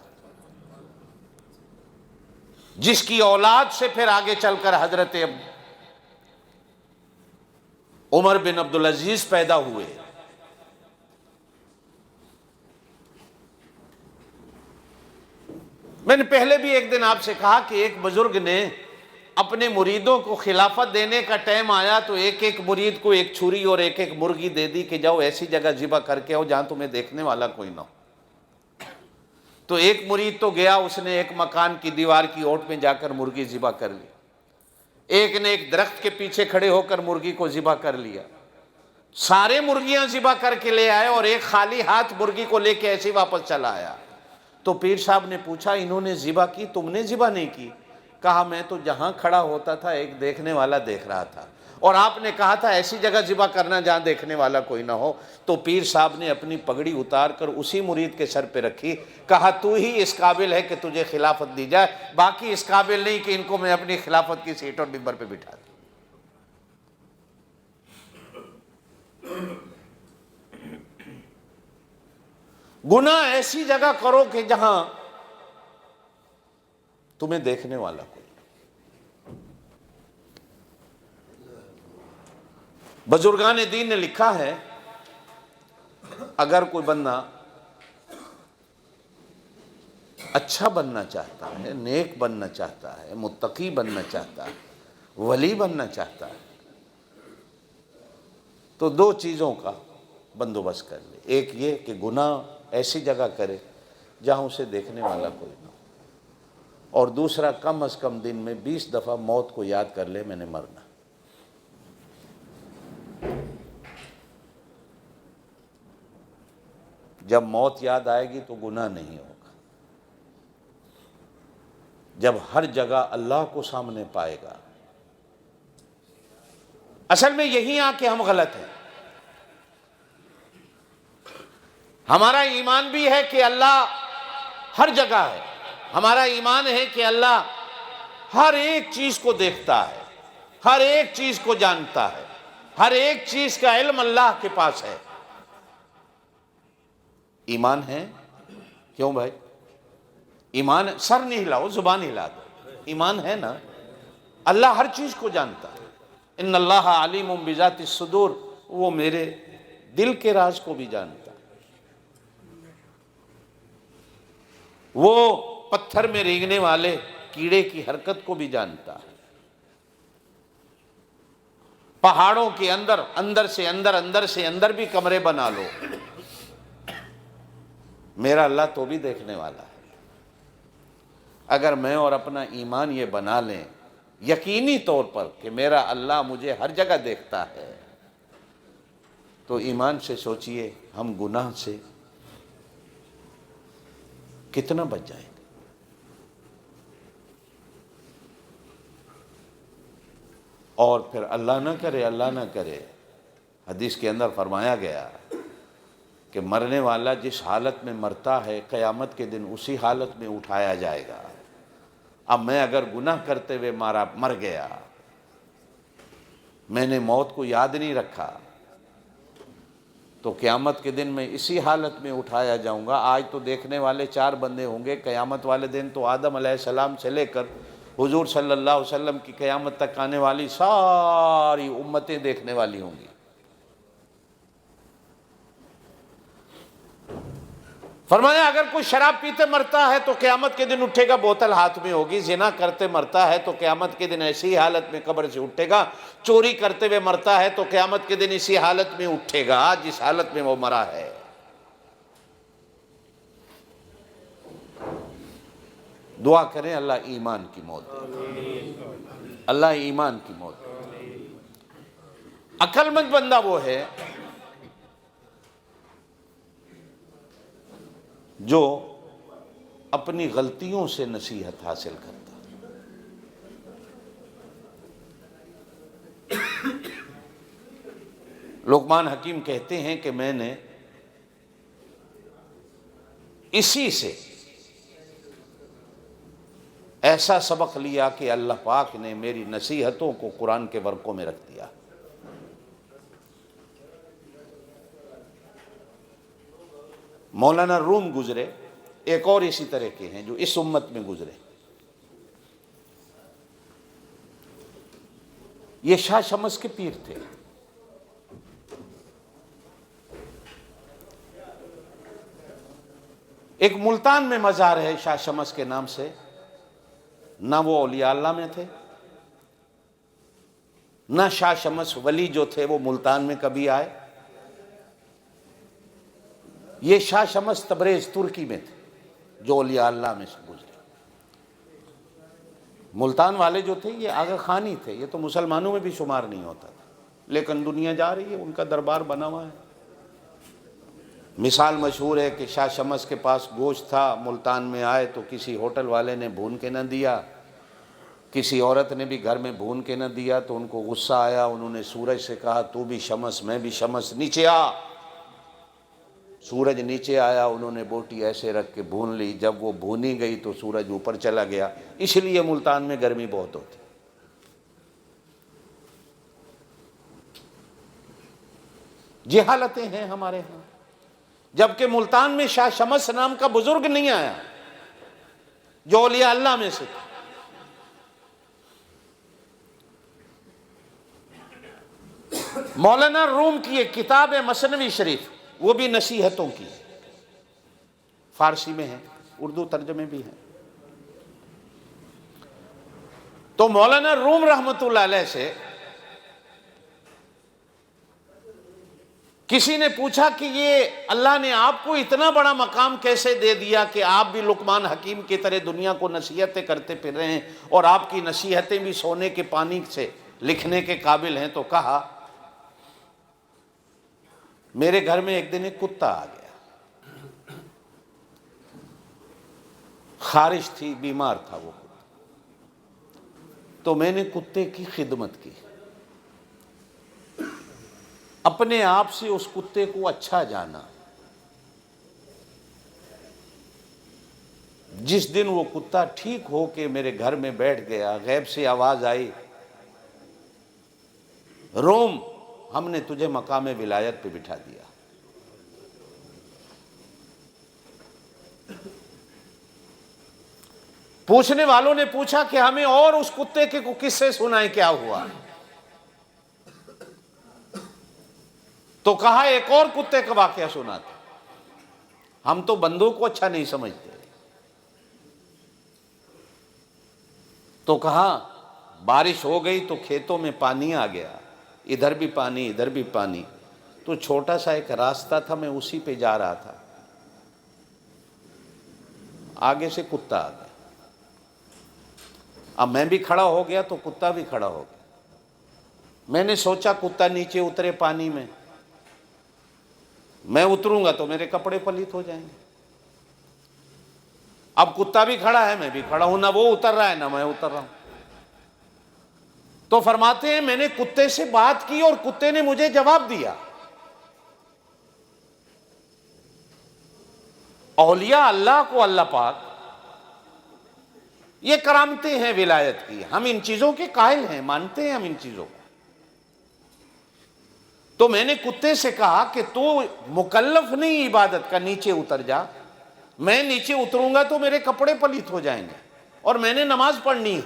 جس کی اولاد سے پھر آگے چل کر حضرت عمر بن عبدالعزیز پیدا ہوئے۔ میں نے پہلے بھی ایک دن آپ سے کہا کہ ایک بزرگ نے اپنے مریدوں کو خلافت دینے کا ٹائم آیا تو ایک ایک مرید کو ایک چھری اور ایک ایک مرغی دے دی کہ جاؤ ایسی جگہ ذبح کر کے آؤ جہاں تمہیں دیکھنے والا کوئی نہ ہو۔ تو ایک مرید تو گیا، اس نے ایک مکان کی دیوار کی اوٹ میں جا کر مرغی ذبح کر لی۔ ایک نے ایک درخت کے پیچھے کھڑے ہو کر مرغی کو ذبح کر لیا۔ سارے مرغیاں ذبح کر کے لے آئے اور ایک خالی ہاتھ مرغی کو لے کے ایسے واپس چلا آیا۔ تو پیر صاحب نے پوچھا انہوں نے ذبح کی، تم نے ذبح نہیں کی؟ کہا میں تو جہاں کھڑا ہوتا تھا ایک دیکھنے والا دیکھ رہا تھا، اور آپ نے کہا تھا ایسی جگہ ذبح کرنا جہاں دیکھنے والا کوئی نہ ہو۔ تو پیر صاحب نے اپنی پگڑی اتار کر اسی مرید کے سر پہ رکھی، کہا تو ہی اس قابل ہے کہ تجھے خلافت دی جائے، باقی اس قابل نہیں کہ ان کو میں اپنی خلافت کی سیٹ اور ممبر پہ بٹھا دوں۔ گناہ ایسی جگہ کرو کہ جہاں تمہیں دیکھنے والا کوئی۔ بزرگان دین نے لکھا ہے اگر کوئی بندہ اچھا بننا چاہتا ہے، نیک بننا چاہتا ہے، متقی بننا چاہتا ہے، ولی بننا چاہتا ہے، تو دو چیزوں کا بندوبست کر لے۔ ایک یہ کہ گناہ ایسی جگہ کرے جہاں اسے دیکھنے والا کوئی نہ ہو، اور دوسرا کم از کم دن میں 20 دفعہ موت کو یاد کر لے میں نے مرنا۔ جب موت یاد آئے گی تو گناہ نہیں ہوگا۔ جب ہر جگہ اللہ کو سامنے پائے گا۔ اصل میں یہی آ کے ہم غلط ہیں۔ ہمارا ایمان بھی ہے کہ اللہ ہر جگہ ہے، ہمارا ایمان ہے کہ اللہ ہر ایک چیز کو دیکھتا ہے، ہر ایک چیز کو جانتا ہے، ہر ایک چیز کا علم اللہ کے پاس ہے۔ ایمان ہے؟ کیوں بھائی؟ ایمان سر نہیں ہلاؤ، زبان ہلا دو، ایمان ہے نا؟ اللہ ہر چیز کو جانتا ہے۔ ان اللہ علیم بذات الصدور، وہ میرے دل کے راز کو بھی جانتا ہے، وہ پتھر میں رینگنے والے کیڑے کی حرکت کو بھی جانتا ہے، پہاڑوں کے اندر اندر سے اندر بھی کمرے بنا لو، میرا اللہ تو بھی دیکھنے والا ہے۔ اگر میں اور اپنا ایمان یہ بنا لیں یقینی طور پر کہ میرا اللہ مجھے ہر جگہ دیکھتا ہے، تو ایمان سے سوچئے ہم گناہ سے کتنا بچ جائیں گے۔ اور پھر اللہ نہ کرے حدیث کے اندر فرمایا گیا کہ مرنے والا جس حالت میں مرتا ہے قیامت کے دن اسی حالت میں اٹھایا جائے گا۔ اب میں اگر گناہ کرتے ہوئے مر گیا، میں نے موت کو یاد نہیں رکھا، تو قیامت کے دن میں اسی حالت میں اٹھایا جاؤں گا۔ آج تو دیکھنے والے 4 بندے ہوں گے، قیامت والے دن تو آدم علیہ السلام سے لے کر حضور صلی اللہ علیہ وسلم کی قیامت تک آنے والی ساری امتیں دیکھنے والی ہوں گی۔ فرمایا اگر کوئی شراب پیتے مرتا ہے تو قیامت کے دن اٹھے گا، بوتل ہاتھ میں ہوگی۔ زنا کرتے مرتا ہے تو قیامت کے دن ایسی حالت میں قبر سے اٹھے گا۔ چوری کرتے ہوئے مرتا ہے تو قیامت کے دن اسی حالت میں اٹھے گا جس حالت میں وہ مرا ہے۔ دعا کریں اللہ ایمان کی موت دے، اللہ ایمان کی موت دے۔ عقل مند بندہ وہ ہے جو اپنی غلطیوں سے نصیحت حاصل کرتا۔ لقمان حکیم کہتے ہیں کہ میں نے اسی سے ایسا سبق لیا کہ اللہ پاک نے میری نصیحتوں کو قرآن کے ورقوں میں رکھ دیا۔ مولانا روم گزرے، ایک اور اسی طرح کے ہیں جو اس امت میں گزرے۔ یہ شاہ شمس کے پیر تھے۔ ایک ملتان میں مزار ہے شاہ شمس کے نام سے، نہ وہ اولیاء اللہ میں تھے، نہ شاہ شمس ولی جو تھے وہ ملتان میں کبھی آئے۔ یہ شاہ شمس تبریز ترکی میں تھے جو اولیاء اللہ میں سے گزرے۔ ملتان والے جو تھے یہ آغا خانی تھے، یہ تو مسلمانوں میں بھی شمار نہیں ہوتا تھا، لیکن دنیا جا رہی ہے، ان کا دربار بنا ہوا ہے۔ مثال مشہور ہے کہ شاہ شمس کے پاس گوشت تھا، ملتان میں آئے تو کسی ہوٹل والے نے بھون کے نہ دیا، کسی عورت نے بھی گھر میں بھون کے نہ دیا تو ان کو غصہ آیا، انہوں نے سورج سے کہا تو بھی شمس میں بھی شمس، نیچے آ۔ سورج نیچے آیا، انہوں نے بوٹی ایسے رکھ کے بھون لی، جب وہ بھونی گئی تو سورج اوپر چلا گیا۔ اس لیے ملتان میں گرمی بہت ہوتی۔ جہالتیں ہیں ہمارے ہاں، جبکہ ملتان میں شاہ شمس نام کا بزرگ نہیں آیا جو اولیاء اللہ میں سے تھا۔ مولانا روم کی ایک کتاب ہے مثنوی شریف، وہ بھی نصیحتوں کی، فارسی میں ہے، اردو ترجمے بھی ہیں۔ تو مولانا روم رحمت اللہ علیہ سے کسی نے پوچھا کہ یہ اللہ نے آپ کو اتنا بڑا مقام کیسے دے دیا کہ آپ بھی لقمان حکیم کی طرح دنیا کو نصیحتیں کرتے پھر رہے ہیں اور آپ کی نصیحتیں بھی سونے کے پانی سے لکھنے کے قابل ہیں؟ تو کہا میرے گھر میں ایک دن ایک کتا آ گیا، خارش تھی، بیمار تھا وہ کتا، تو میں نے کتے کی خدمت کی، اپنے آپ سے اس کتے کو اچھا جانا۔ جس دن وہ کتا ٹھیک ہو کے میرے گھر میں بیٹھ گیا، غیب سے آواز آئی، روم ہم نے تجھے مقام ولایت پہ بٹھا دیا۔ پوچھنے والوں نے پوچھا کہ ہمیں اور اس کتے کے کو قصے سنائیں، کیا ہوا؟ تو کہا ایک اور کتے کا واقعہ سناتے، ہم تو بندوں کو اچھا نہیں سمجھتے۔ تو کہا بارش ہو گئی تو کھیتوں میں پانی آ گیا، ادھر بھی پانی ادھر بھی پانی، تو چھوٹا سا ایک راستہ تھا، میں اسی پہ جا رہا تھا، آگے سے کتا آ گیا، اب میں بھی کھڑا ہو گیا تو کتا بھی کھڑا ہو گیا۔ میں نے سوچا کتا نیچے اترے پانی میں، میں اتروں گا تو میرے کپڑے پلیت ہو جائیں گے۔ اب کتا بھی کھڑا ہے، میں بھی کھڑا ہوں، نہ وہ اتر رہا ہے نہ میں اتر رہا ہوں۔ تو فرماتے ہیں میں نے کتے سے بات کی اور کتے نے مجھے جواب دیا۔ اولیاء اللہ کو اللہ پاک یہ کرامتیں ہیں ولایت کی، ہم ان چیزوں کے قائل ہیں، مانتے ہیں ہم ان چیزوں کو، تو میں نے کتے سے کہا کہ تو مکلف نہیں عبادت کا، نیچے اتر جا. میں نیچے اتروں گا تو میرے کپڑے پلیت ہو جائیں گے، اور میں نے نماز پڑھنی ہے.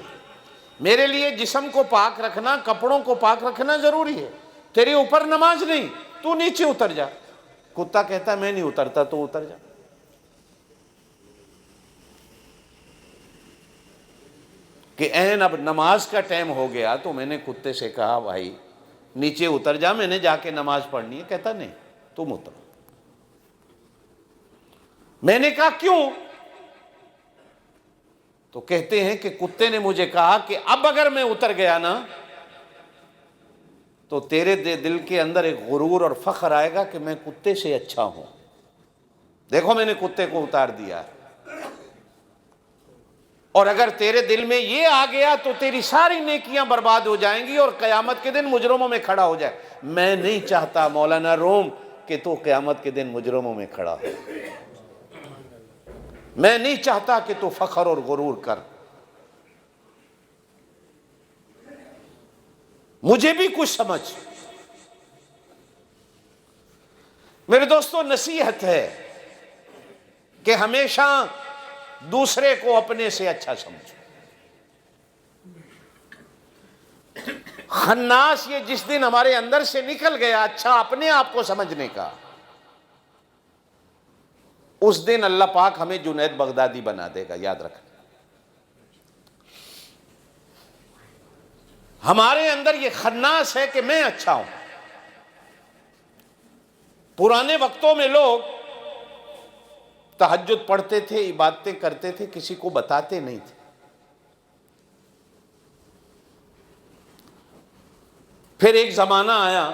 میرے لیے جسم کو پاک رکھنا، کپڑوں کو پاک رکھنا ضروری ہے. تیرے اوپر نماز نہیں، تو نیچے اتر جا. کتا کہتا میں نہیں اترتا، تو اتر جا. کہ این اب نماز کا ٹائم ہو گیا تو میں نے کتے سے کہا بھائی نیچے اتر جا، میں نے جا کے نماز پڑھنی ہے. کہتا نہیں، تم اتر. میں نے کہا کیوں؟ تو کہتے ہیں کہ کتے نے مجھے کہا کہ اب اگر میں اتر گیا نا تو تیرے دل کے اندر ایک غرور اور فخر آئے گا کہ میں کتے سے اچھا ہوں. دیکھو میں نے کتے کو اتار دیا ہے. اور اگر تیرے دل میں یہ آ گیا تو تیری ساری نیکیاں برباد ہو جائیں گی اور قیامت کے دن مجرموں میں کھڑا ہو جائے. میں نہیں چاہتا مولانا روم کہ تو قیامت کے دن مجرموں میں کھڑا ہو. میں نہیں چاہتا کہ تو فخر اور غرور کر. مجھے بھی کچھ سمجھ. میرے دوستو نصیحت ہے کہ ہمیشہ دوسرے کو اپنے سے اچھا سمجھو. خناس یہ جس دن ہمارے اندر سے نکل گیا اچھا اپنے آپ کو سمجھنے کا، اس دن اللہ پاک ہمیں جنید بغدادی بنا دے گا. یاد رکھنا ہمارے اندر یہ خناس ہے کہ میں اچھا ہوں. پرانے وقتوں میں لوگ تہجد پڑھتے تھے، عبادتیں کرتے تھے، کسی کو بتاتے نہیں تھے. پھر ایک زمانہ آیا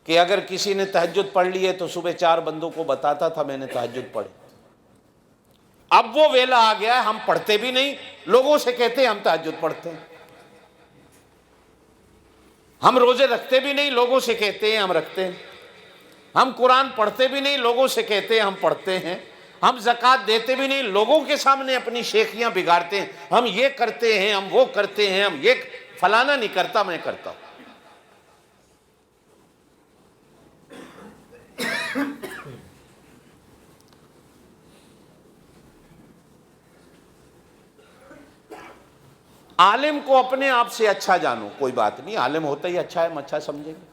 کہ اگر کسی نے تہجد پڑھ لی ہے تو صبح 4 بندوں کو بتاتا تھا میں نے تہجد پڑھی. اب وہ ویلا آ گیا ہے ہم پڑھتے بھی نہیں، لوگوں سے کہتے ہیں ہم تہجد پڑھتے ہیں. ہم روزے رکھتے بھی نہیں، لوگوں سے کہتے ہیں ہم رکھتے ہیں. ہم قرآن پڑھتے بھی نہیں، لوگوں سے کہتے ہیں ہم پڑھتے ہیں. ہم زکوٰۃ دیتے بھی نہیں، لوگوں کے سامنے اپنی شیخیاں بگاڑتے ہیں. ہم یہ کرتے ہیں، ہم وہ کرتے ہیں، ہم یہ فلانا نہیں کرتا میں کرتا ہوں. عالم کو اپنے آپ سے اچھا جانو، کوئی بات نہیں، عالم ہوتا ہی اچھا ہے، ہم اچھا سمجھیں گے.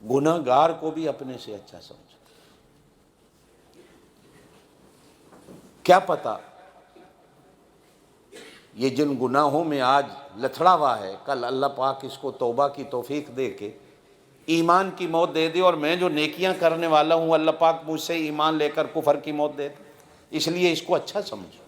گناہ گار کو بھی اپنے سے اچھا سمجھو. کیا پتا یہ جن گناہوں میں آج لتھڑا ہوا ہے کل اللہ پاک اس کو توبہ کی توفیق دے کے ایمان کی موت دے دے، اور میں جو نیکیاں کرنے والا ہوں اللہ پاک مجھ سے ایمان لے کر کفر کی موت دے دے. اس لیے اس کو اچھا سمجھو.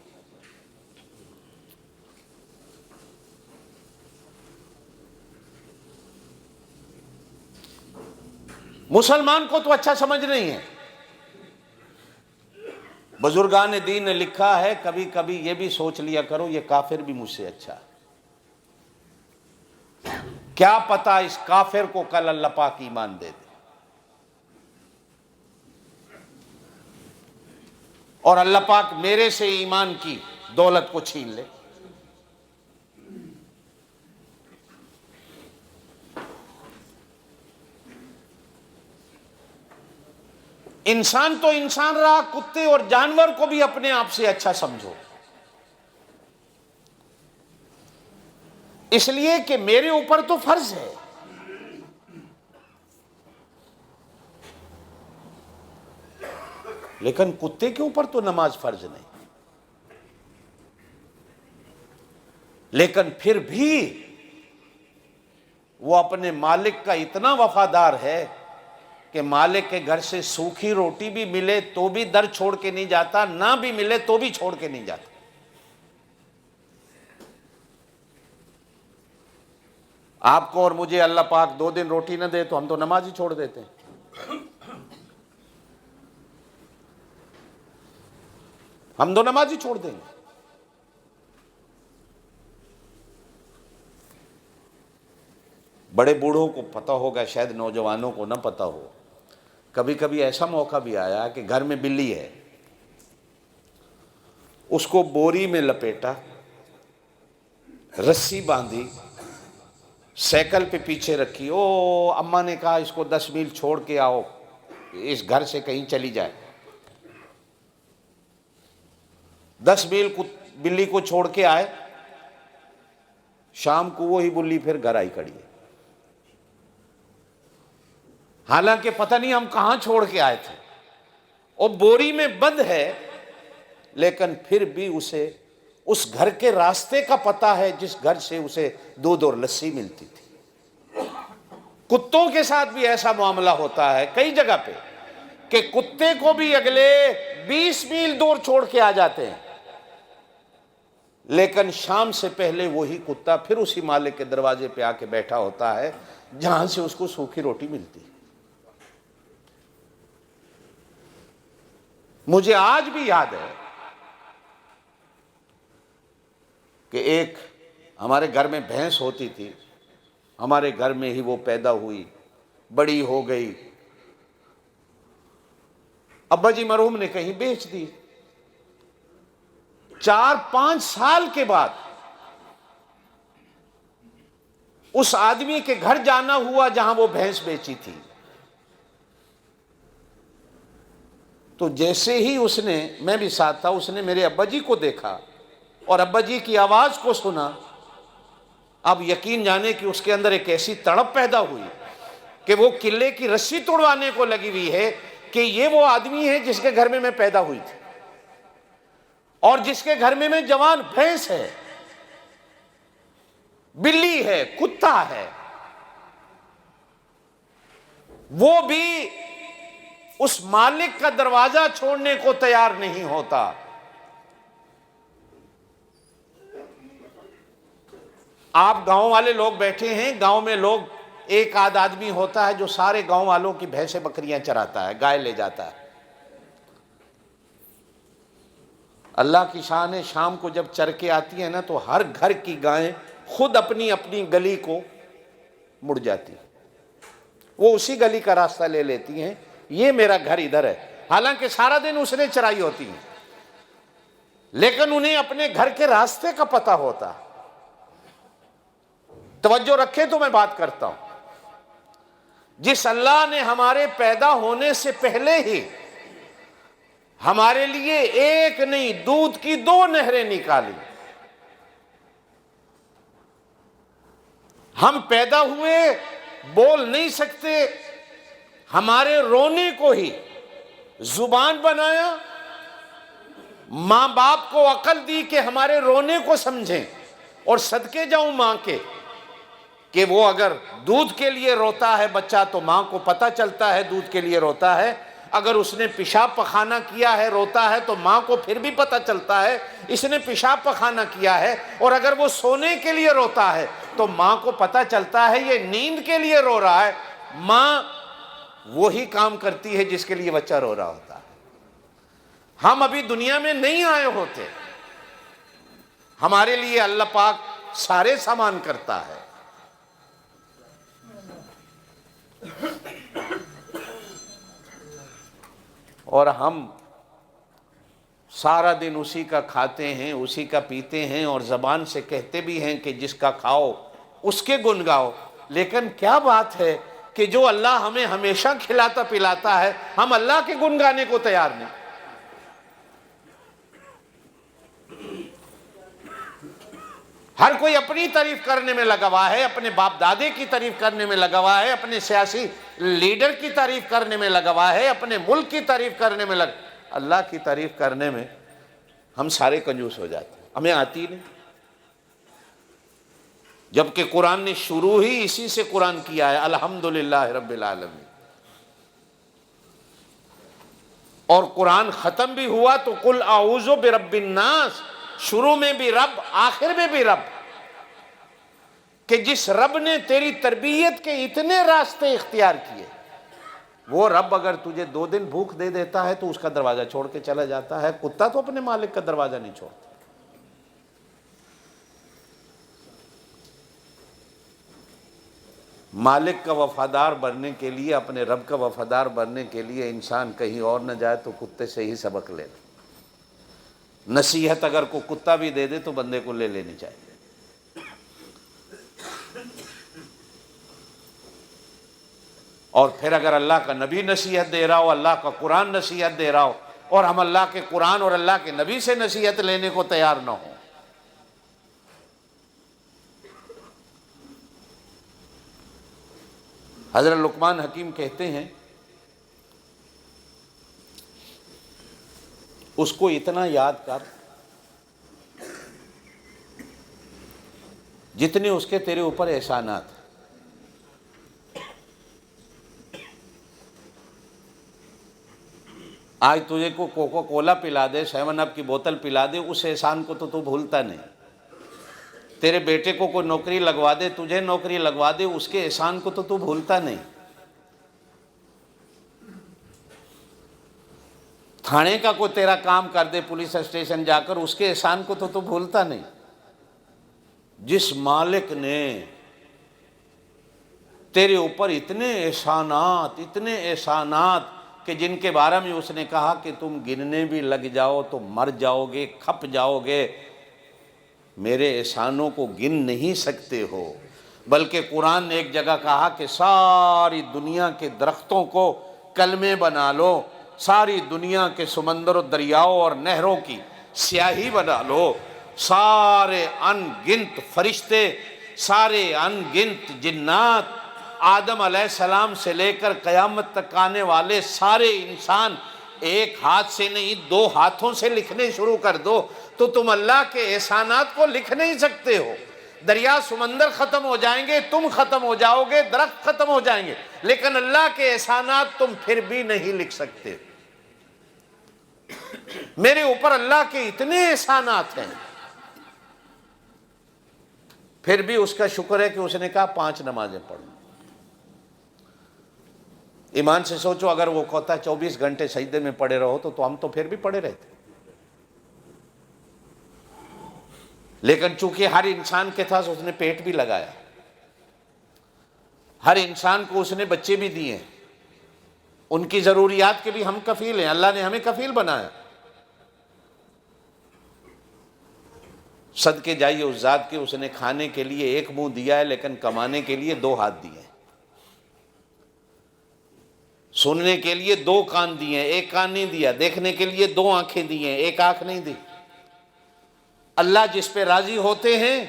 مسلمان کو تو اچھا سمجھ نہیں ہے. بزرگان دین نے لکھا ہے کبھی کبھی یہ بھی سوچ لیا کرو یہ کافر بھی مجھ سے اچھا ہے. کیا پتا اس کافر کو کل اللہ پاک ایمان دے دے اور اللہ پاک میرے سے ایمان کی دولت کو چھین لے. انسان تو انسان رہا، کتے اور جانور کو بھی اپنے آپ سے اچھا سمجھو. اس لیے کہ میرے اوپر تو فرض ہے، لیکن کتے کے اوپر تو نماز فرض نہیں. لیکن پھر بھی وہ اپنے مالک کا اتنا وفادار ہے کہ مالک کے گھر سے سوکھی روٹی بھی ملے تو بھی در چھوڑ کے نہیں جاتا، نہ بھی ملے تو بھی چھوڑ کے نہیں جاتا. آپ کو اور مجھے اللہ پاک 2 دن روٹی نہ دے تو ہم تو نماز ہی چھوڑ دیتے ہیں. ہم تو نماز ہی چھوڑ دیں گے. بڑے بوڑھوں کو پتہ ہوگا، شاید نوجوانوں کو نہ پتہ ہو. کبھی کبھی ایسا موقع بھی آیا کہ گھر میں بلی ہے، اس کو بوری میں لپیٹا، رسی باندھی سائیکل پہ پیچھے رکھی، او اماں نے کہا اس کو 10 میل چھوڑ کے آؤ، اس گھر سے کہیں چلی جائے، 10 میل بلی کو چھوڑ کے آئے، شام کو وہی بلی پھر گھر آئی کھڑی ہے، حالانکہ پتہ نہیں ہم کہاں چھوڑ کے آئے تھے، اور بوری میں بند ہے، لیکن پھر بھی اسے اس گھر کے راستے کا پتہ ہے جس گھر سے اسے دودھ اور لسی ملتی تھی۔ کتوں کے ساتھ بھی ایسا معاملہ ہوتا ہے کئی جگہ پہ کہ کتے کو بھی اگلے 20 میل دور چھوڑ کے آ جاتے ہیں، لیکن شام سے پہلے وہی کتا پھر اسی مالک کے دروازے پہ آ کے بیٹھا ہوتا ہے جہاں سے اس کو سوکھی روٹی ملتی۔ مجھے آج بھی یاد ہے کہ ایک ہمارے گھر میں بھینس ہوتی تھی، ہمارے گھر میں ہی وہ پیدا ہوئی، بڑی ہو گئی، ابا جی مرحوم نے کہیں بیچ دی، 4-5 سال کے بعد اس آدمی کے گھر جانا ہوا جہاں وہ بھینس بیچی تھی، تو جیسے ہی اس نے، میں بھی ساتھ تھا، اس نے میرے ابا جی کو دیکھا اور ابا جی کی آواز کو سنا، اب یقین جانے کہ اس کے اندر ایک ایسی تڑپ پیدا ہوئی کہ وہ قلعے کی رسی توڑوانے کو لگی ہوئی ہے کہ یہ وہ آدمی ہے جس کے گھر میں پیدا ہوئی تھی اور جس کے گھر میں جوان بھینس ہے، بلی ہے، کتا ہے، وہ بھی اس مالک کا دروازہ چھوڑنے کو تیار نہیں ہوتا۔ آپ گاؤں والے لوگ بیٹھے ہیں، گاؤں میں لوگ، ایک آدھ آدمی ہوتا ہے جو سارے گاؤں والوں کی بھینسیں بکریاں چراتا ہے، گائے لے جاتا ہے۔ اللہ کی شان ہے، شام کو جب چر کے آتی ہے نا تو ہر گھر کی گائیں خود اپنی اپنی گلی کو مڑ جاتی، وہ اسی گلی کا راستہ لے لیتی ہیں، یہ میرا گھر ادھر ہے، حالانکہ سارا دن اس نے چرائی ہوتی ہے، لیکن انہیں اپنے گھر کے راستے کا پتہ ہوتا۔ توجہ رکھیں تو میں بات کرتا ہوں، جس اللہ نے ہمارے پیدا ہونے سے پہلے ہی ہمارے لیے ایک نہیں دودھ کی 2 نہریں نکالی، ہم پیدا ہوئے بول نہیں سکتے، ہمارے رونے کو ہی زبان بنایا، ماں باپ کو عقل دی کہ ہمارے رونے کو سمجھیں، اور صدقے جاؤں ماں کے کہ وہ اگر دودھ کے لیے روتا ہے بچہ تو ماں کو پتہ چلتا ہے دودھ کے لیے روتا ہے، اگر اس نے پیشاب پخانہ کیا ہے روتا ہے تو ماں کو پھر بھی پتہ چلتا ہے اس نے پیشاب پخانہ کیا ہے، اور اگر وہ سونے کے لیے روتا ہے تو ماں کو پتہ چلتا ہے یہ نیند کے لیے رو رہا ہے۔ ماں وہی کام کرتی ہے جس کے لیے بچہ رو رہا ہوتا ہے۔ ہم ابھی دنیا میں نہیں آئے ہوتے، ہمارے لیے اللہ پاک سارے سامان کرتا ہے۔ اور ہم سارا دن اسی کا کھاتے ہیں، اسی کا پیتے ہیں، اور زبان سے کہتے بھی ہیں کہ جس کا کھاؤ اس کے گن گاؤ، لیکن کیا بات ہے کہ جو اللہ ہمیں ہمیشہ کھلاتا پلاتا ہے ہم اللہ کے گن گانے کو تیار نہیں۔ ہر کوئی اپنی تعریف کرنے میں لگا ہوا ہے، اپنے باپ دادے کی تعریف کرنے میں لگا ہوا ہے، اپنے سیاسی لیڈر کی تعریف کرنے میں لگا ہوا ہے، اپنے ملک کی تعریف کرنے میں اللہ کی تعریف کرنے میں ہم سارے کنجوس ہو جاتے ہیں، ہمیں آتی نہیں، جبکہ قرآن نے شروع ہی اسی سے قرآن کیا ہے، الحمدللہ رب العالمین، اور قرآن ختم بھی ہوا تو قل اعوذ برب الناس، شروع میں بھی رب آخر میں بھی رب، کہ جس رب نے تیری تربیت کے اتنے راستے اختیار کیے، وہ رب اگر تجھے 2 دن بھوک دے دیتا ہے تو اس کا دروازہ چھوڑ کے چلا جاتا ہے، کتا تو اپنے مالک کا دروازہ نہیں چھوڑتا۔ مالک کا وفادار بننے کے لیے، اپنے رب کا وفادار بننے کے لیے انسان کہیں اور نہ جائے تو کتے سے ہی سبق لے لے۔ نصیحت اگر کوئی کتا بھی دے دے تو بندے کو لے لینی چاہیے۔ اور پھر اگر اللہ کا نبی نصیحت دے رہا ہو، اللہ کا قرآن نصیحت دے رہا ہو، اور ہم اللہ کے قرآن اور اللہ کے نبی سے نصیحت لینے کو تیار نہ ہوں. حضرت لقمان حکیم کہتے ہیں اس کو اتنا یاد کر جتنے اس کے تیرے اوپر احسانات ہیں. آج تجھے کو کوکو کولا پلا دے، 7 اپ کی بوتل پلا دے، اس احسان کو تو بھولتا نہیں. تیرے بیٹے کو کوئی نوکری لگوا دے، تجھے نوکری لگوا دے، اس کے احسان کو تو بھولتا نہیں. تھانے کا کوئی تیرا کام کر دے پولیس اسٹیشن جا کر، اس کے احسان کو تو بھولتا نہیں. جس مالک نے تیرے اوپر اتنے احسانات کہ جن کے بارے میں اس نے کہا کہ تم گننے بھی لگ جاؤ تو مر جاؤ گے، کھپ جاؤ گے، میرے احسانوں کو گن نہیں سکتے ہو. بلکہ قرآن نے ایک جگہ کہا کہ ساری دنیا کے درختوں کو کلمے بنا لو، ساری دنیا کے سمندر و دریاؤں اور نہروں کی سیاہی بنا لو، سارے ان گنت فرشتے، سارے ان گنت جنات، آدم علیہ السلام سے لے کر قیامت تک آنے والے سارے انسان ایک ہاتھ سے نہیں 2 ہاتھوں سے لکھنے شروع کر دو تو تم اللہ کے احسانات کو لکھ نہیں سکتے ہو. دریا سمندر ختم ہو جائیں گے، تم ختم ہو جاؤ گے، درخت ختم ہو جائیں گے، لیکن اللہ کے احسانات تم پھر بھی نہیں لکھ سکتے. میرے اوپر اللہ کے اتنے احسانات ہیں. پھر بھی اس کا شکر ہے کہ اس نے کہا 5 نمازیں پڑھو. ایمان سے سوچو، اگر وہ کہتا 24 گھنٹے سجدے میں پڑے رہو تو ہم تو پھر بھی پڑے رہتے. لیکن چونکہ ہر انسان کے ساتھ اس نے پیٹ بھی لگایا، ہر انسان کو اس نے بچے بھی دیے، ان کی ضروریات کے بھی ہم کفیل ہیں، اللہ نے ہمیں کفیل بنایا. صدقے جائیے اس ذات کے، اس نے کھانے کے لیے 1 منہ دیا ہے لیکن کمانے کے لیے 2 ہاتھ دیے ہیں، سننے کے لیے 2 کان دیے ہیں، 1 کان نہیں دیا، دیکھنے کے لیے 2 آنکھیں دی ہیں، 1 آنکھ نہیں دی. اللہ جس پہ راضی ہوتے ہیں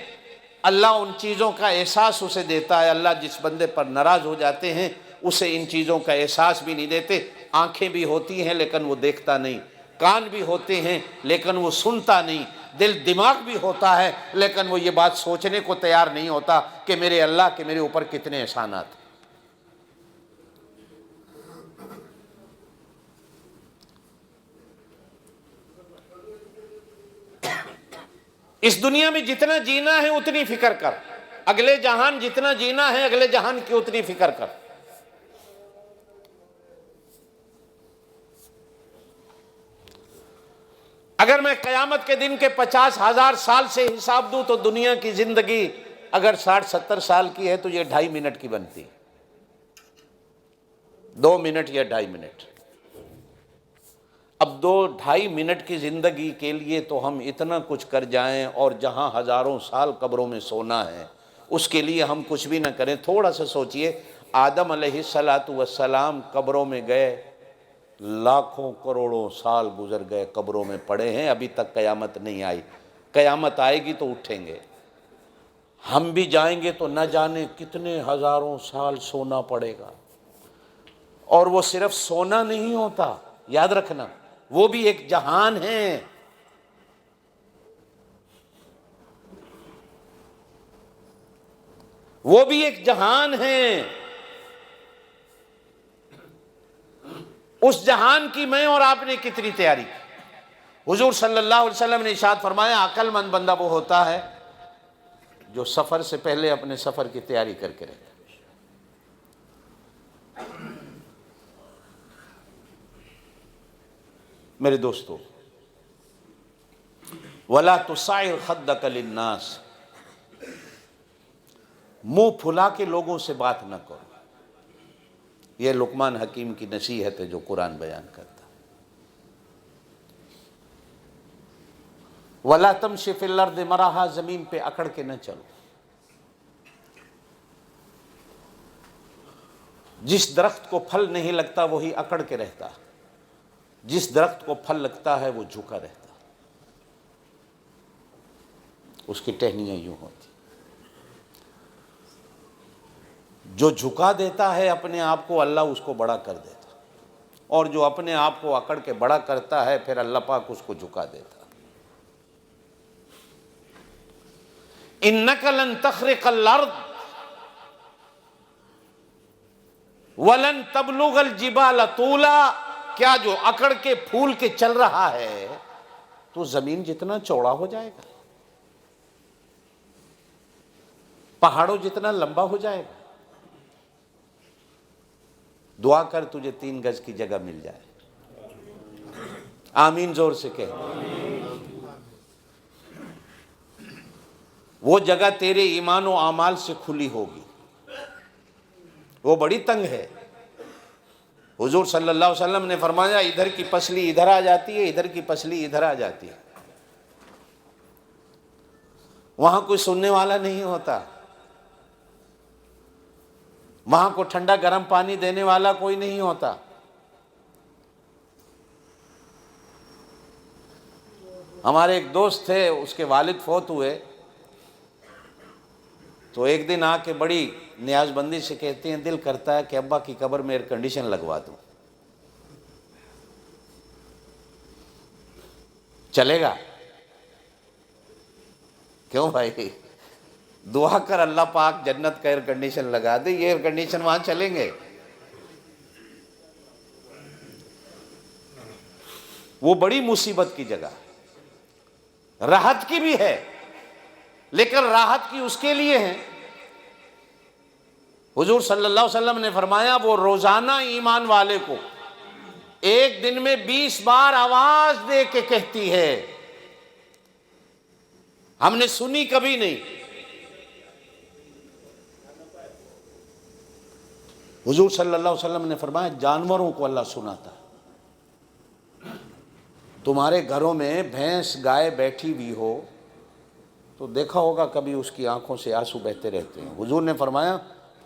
اللہ ان چیزوں کا احساس اسے دیتا ہے. اللہ جس بندے پر ناراض ہو جاتے ہیں اسے ان چیزوں کا احساس بھی نہیں دیتے. آنکھیں بھی ہوتی ہیں لیکن وہ دیکھتا نہیں، کان بھی ہوتے ہیں لیکن وہ سنتا نہیں، دل دماغ بھی ہوتا ہے لیکن وہ یہ بات سوچنے کو تیار نہیں ہوتا کہ میرے اللہ کے میرے اوپر کتنے احسانات ہیں. اس دنیا میں جتنا جینا ہے اتنی فکر کر، اگلے جہان جتنا جینا ہے اگلے جہان کی اتنی فکر کر. اگر میں قیامت کے دن کے 50,000 سال سے حساب دوں تو دنیا کی زندگی اگر 60-70 سال کی ہے تو یہ 2.5 منٹ کی بنتی، 2 منٹ یا 2.5 منٹ. اب 2-2.5 منٹ کی زندگی کے لیے تو ہم اتنا کچھ کر جائیں، اور جہاں ہزاروں سال قبروں میں سونا ہے اس کے لیے ہم کچھ بھی نہ کریں. تھوڑا سا سوچئے، آدم علیہ السلام قبروں میں گئے، لاکھوں کروڑوں سال گزر گئے، قبروں میں پڑے ہیں، ابھی تک قیامت نہیں آئی. قیامت آئے گی تو اٹھیں گے. ہم بھی جائیں گے تو نہ جانے کتنے ہزاروں سال سونا پڑے گا. اور وہ صرف سونا نہیں ہوتا، یاد رکھنا، وہ بھی ایک جہان ہے. وہ بھی ایک جہان ہے. اس جہان کی میں اور آپ نے کتنی تیاری کی. حضور صلی اللہ علیہ وسلم نے ارشاد فرمایا عقل مند بندہ وہ ہوتا ہے جو سفر سے پہلے اپنے سفر کی تیاری کر کے رہتا ہے. میرے دوستو، وَلَا تُصَعِّرْ خَدَّكَ لِلنَّاسِ، منہ پھلا کے لوگوں سے بات نہ کرو. یہ لقمان حکیم کی نصیحت ہے جو قرآن بیان کرتا. وَلَا تَمْشِ فِي الْأَرْضِ مَرَحًا، زمین پہ اکڑ کے نہ چلو. جس درخت کو پھل نہیں لگتا وہی اکڑ کے رہتا، جس درخت کو پھل لگتا ہے وہ جھکا رہتا، اس کی ٹہنیاں یوں ہوتی۔ جو جھکا دیتا ہے اپنے آپ کو، اللہ اس کو بڑا کر دیتا، اور جو اپنے آپ کو اکڑ کے بڑا کرتا ہے پھر اللہ پاک اس کو جھکا دیتا۔ اِنَّكَ لَن تَخْرِقَ الْأَرْضَ وَلَن تَبْلُغَ الْجِبَالَ طُولًا، کیا جو اکڑ کے پھول کے چل رہا ہے تو زمین جتنا چوڑا ہو جائے گا، پہاڑوں جتنا لمبا ہو جائے گا۔ دعا کر تجھے 3 گز کی جگہ مل جائے۔ آمین زور سے کہہ۔ وہ جگہ تیرے ایمان و اعمال سے کھلی ہوگی، وہ بڑی تنگ ہے۔ حضور صلی اللہ علیہ وسلم نے فرمایا ادھر کی پسلی ادھر آ جاتی ہے، ادھر کی پسلی ادھر آ جاتی ہے، وہاں کوئی سننے والا نہیں ہوتا، وہاں کو ٹھنڈا گرم پانی دینے والا کوئی نہیں ہوتا۔ ہمارے ایک دوست تھے، اس کے والد فوت ہوئے، تو ایک دن آ کے بڑی نیاز بندی سے کہتے ہیں دل کرتا ہے کہ ابا کی قبر میں ایئر کنڈیشن لگوا دوں، چلے گا؟ کیوں بھائی؟ دعا کر اللہ پاک جنت کا ایئر کنڈیشن لگا دے، یہ ایئر کنڈیشن وہاں چلیں گے؟ وہ بڑی مصیبت کی جگہ، راحت کی بھی ہے لیکن راحت کی اس کے لیے ہے۔ حضور صلی اللہ علیہ وسلم نے فرمایا وہ روزانہ ایمان والے کو ایک دن میں 20 بار آواز دے کے کہتی ہے، ہم نے سنی کبھی نہیں۔ حضور صلی اللہ علیہ وسلم نے فرمایا جانوروں کو اللہ سناتا ہے۔ تمہارے گھروں میں بھینس گائے بیٹھی ہوئی ہو تو دیکھا ہوگا کبھی اس کی آنکھوں سے آنسو بہتے رہتے ہیں۔ حضور نے فرمایا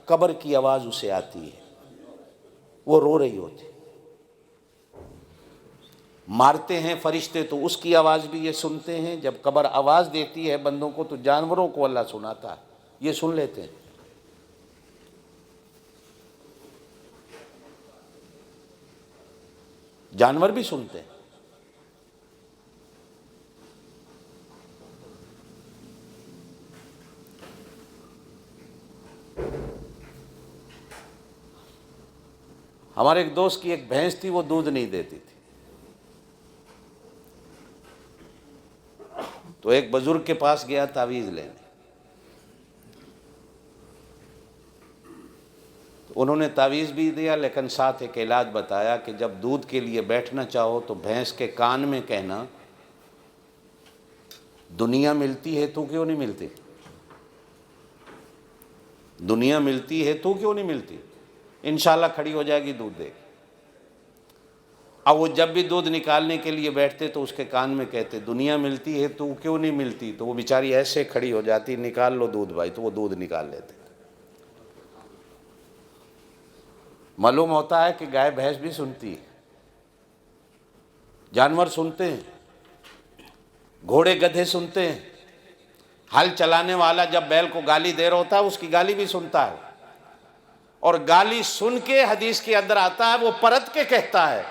قبر کی آواز اسے آتی ہے، وہ رو رہی ہوتی۔ مارتے ہیں فرشتے تو اس کی آواز بھی یہ سنتے ہیں، جب قبر آواز دیتی ہے بندوں کو تو جانوروں کو اللہ سناتا ہے، یہ سن لیتے ہیں۔ جانور بھی سنتے ہیں۔ ہمارے ایک دوست کی ایک بھینس تھی، وہ دودھ نہیں دیتی تھی، تو ایک بزرگ کے پاس گیا تعویذ لینے، تو انہوں نے تعویذ بھی دیا لیکن ساتھ ایک علاج بتایا کہ جب دودھ کے لیے بیٹھنا چاہو تو بھینس کے کان میں کہنا دنیا ملتی ہے تو کیوں نہیں ملتی، دنیا ملتی ہے تو کیوں نہیں ملتی، انشاءاللہ کھڑی ہو جائے گی دودھ دے گی۔ اب وہ جب بھی دودھ نکالنے کے لیے بیٹھتے تو اس کے کان میں کہتے دنیا ملتی ہے تو کیوں نہیں ملتی، تو وہ بیچاری ایسے کھڑی ہو جاتی نکال لو دودھ بھائی، تو وہ دودھ نکال لیتے۔ معلوم ہوتا ہے کہ گائے بھینس بھی سنتی ہے، جانور سنتے ہیں، گھوڑے گدھے سنتے ہیں، ہل چلانے والا جب بیل کو گالی دے رہا ہوتا ہے اس کی گالی بھی سنتا ہے، اور گالی سن کے حدیث کے اندر آتا ہے وہ پرت کے کہتا ہے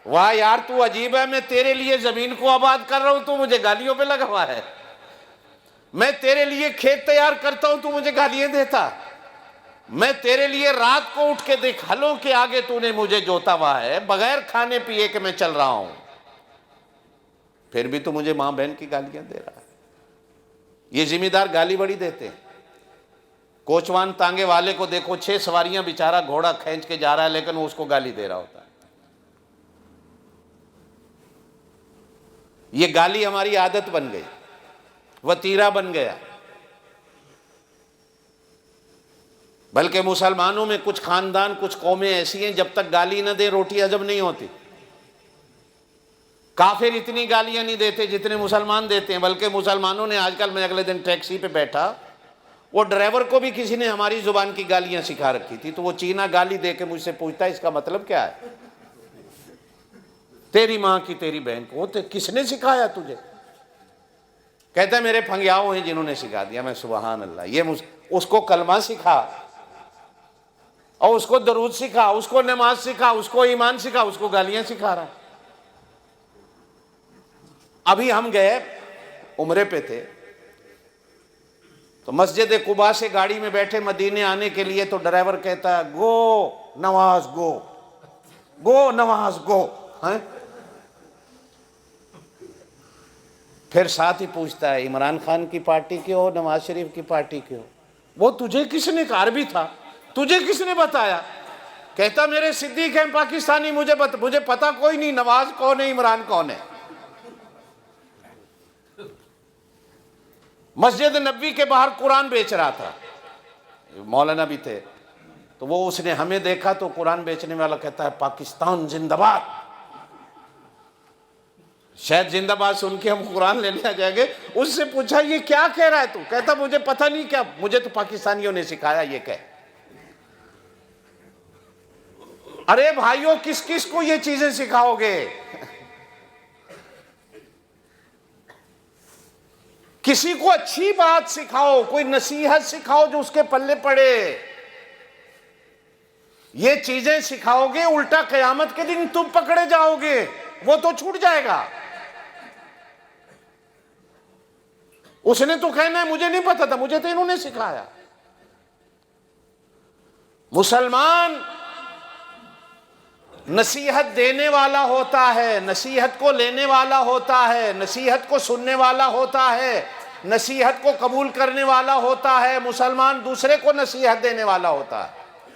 واہ یار تو عجیب ہے، میں تیرے لیے زمین کو آباد کر رہا ہوں تو مجھے گالیوں پہ لگا ہوا ہے، میں تیرے لیے کھیت تیار کرتا ہوں تو مجھے گالیاں دیتا، میں تیرے لیے رات کو اٹھ کے دیکھ ہلوں کے آگے تو نے مجھے جوتا ہوا ہے، بغیر کھانے پیے کہ میں چل رہا ہوں، پھر بھی تو مجھے ماں بہن کی گالیاں دے رہا ہے۔ یہ ذمہ دار گالی بڑی دیتے ہیں۔ کوچوان تانگے والے کو دیکھو 6 سواریاں بیچارہ گھوڑا کھینچ کے جا رہا ہے لیکن وہ اس کو گالی دے رہا ہوتا ہے۔ یہ گالی ہماری عادت بن گئی، وتیرہ بن گیا۔ بلکہ مسلمانوں میں کچھ خاندان کچھ قومیں ایسی ہیں جب تک گالی نہ دیں روٹی ہضم نہیں ہوتی۔ کافر اتنی گالیاں نہیں دیتے جتنے مسلمان دیتے ہیں، بلکہ مسلمانوں نے آج کل، میں اگلے دن ٹیکسی پہ بیٹھا، وہ ڈرائیور کو بھی کسی نے ہماری زبان کی گالیاں سکھا رکھی تھی، تو وہ چینا گالی دے کے مجھ سے پوچھتا ہے اس کا مطلب کیا ہے؟ تیری ماں کی تیری بہن کو کس نے سکھایا تجھے؟ کہتا ہے میرے پھنگیاؤ ہیں جنہوں نے سکھا دیا۔ میں سبحان اللہ، یہ اس کو کلمہ سکھا اور اس کو درود سکھا، اس کو نماز سکھا، اس کو ایمان سکھا، اس کو گالیاں سکھا رہا۔ ابھی ہم گئے عمرے پہ تھے، تو مسجد قباء سے گاڑی میں بیٹھے مدینے آنے کے لیے، تو ڈرائیور کہتا ہے گو نواز گو، گو نواز گو۔ پھر ساتھ ہی پوچھتا ہے عمران خان کی پارٹی کے ہو، نواز شریف کی پارٹی کے ہو؟ وہ تجھے کس نے کہا؟ عربی تھا، تجھے کس نے بتایا؟ کہتا میرے صدیق ہیں پاکستانی، مجھے پتا کوئی نہیں نواز کون ہے عمران کون ہے۔ مسجد نبوی کے باہر قرآن بیچ رہا تھا، مولانا بھی تھے، تو وہ اس نے ہمیں دیکھا تو قرآن بیچنے والا کہتا ہے پاکستان زندہ باد۔ شاید زندہ باد سن کے ہم قرآن لینے آ جائیں گے۔ اس سے پوچھا یہ کیا کہہ رہا ہے تو؟ کہتا مجھے پتہ نہیں کیا، مجھے تو پاکستانیوں نے سکھایا یہ کہہ۔ ارے بھائیوں، کس کس کو یہ چیزیں سکھاؤ گے؟ کسی کو اچھی بات سکھاؤ، کوئی نصیحت سکھاؤ جو اس کے پلے پڑے۔ یہ چیزیں سکھاؤ گے، الٹا قیامت کے دن تم پکڑے جاؤ گے، وہ تو چھوٹ جائے گا۔ اس نے تو کہنا ہے مجھے نہیں پتا تھا، مجھے تو انہوں نے سکھایا۔ مسلمان نصیحت دینے والا ہوتا ہے، نصیحت کو لینے والا ہوتا ہے، نصیحت کو سننے والا ہوتا ہے، نصیحت کو قبول کرنے والا ہوتا ہے۔ مسلمان دوسرے کو نصیحت دینے والا ہوتا ہے،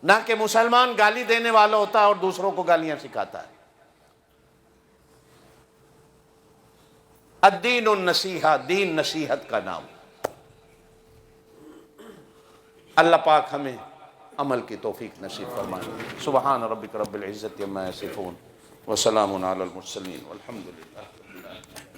نہ کہ مسلمان گالی دینے والا ہوتا ہے اور دوسروں کو گالیاں سکھاتا ہے۔ الدین النصیحہ، دین نصیحت کا نام۔ اللہ پاک ہمیں عمل کی توفیق نصیب فرمائے۔ سبحان ربک رب العزت عما یصفون وسلام علی المرسلین والحمد للہ رب العالمین۔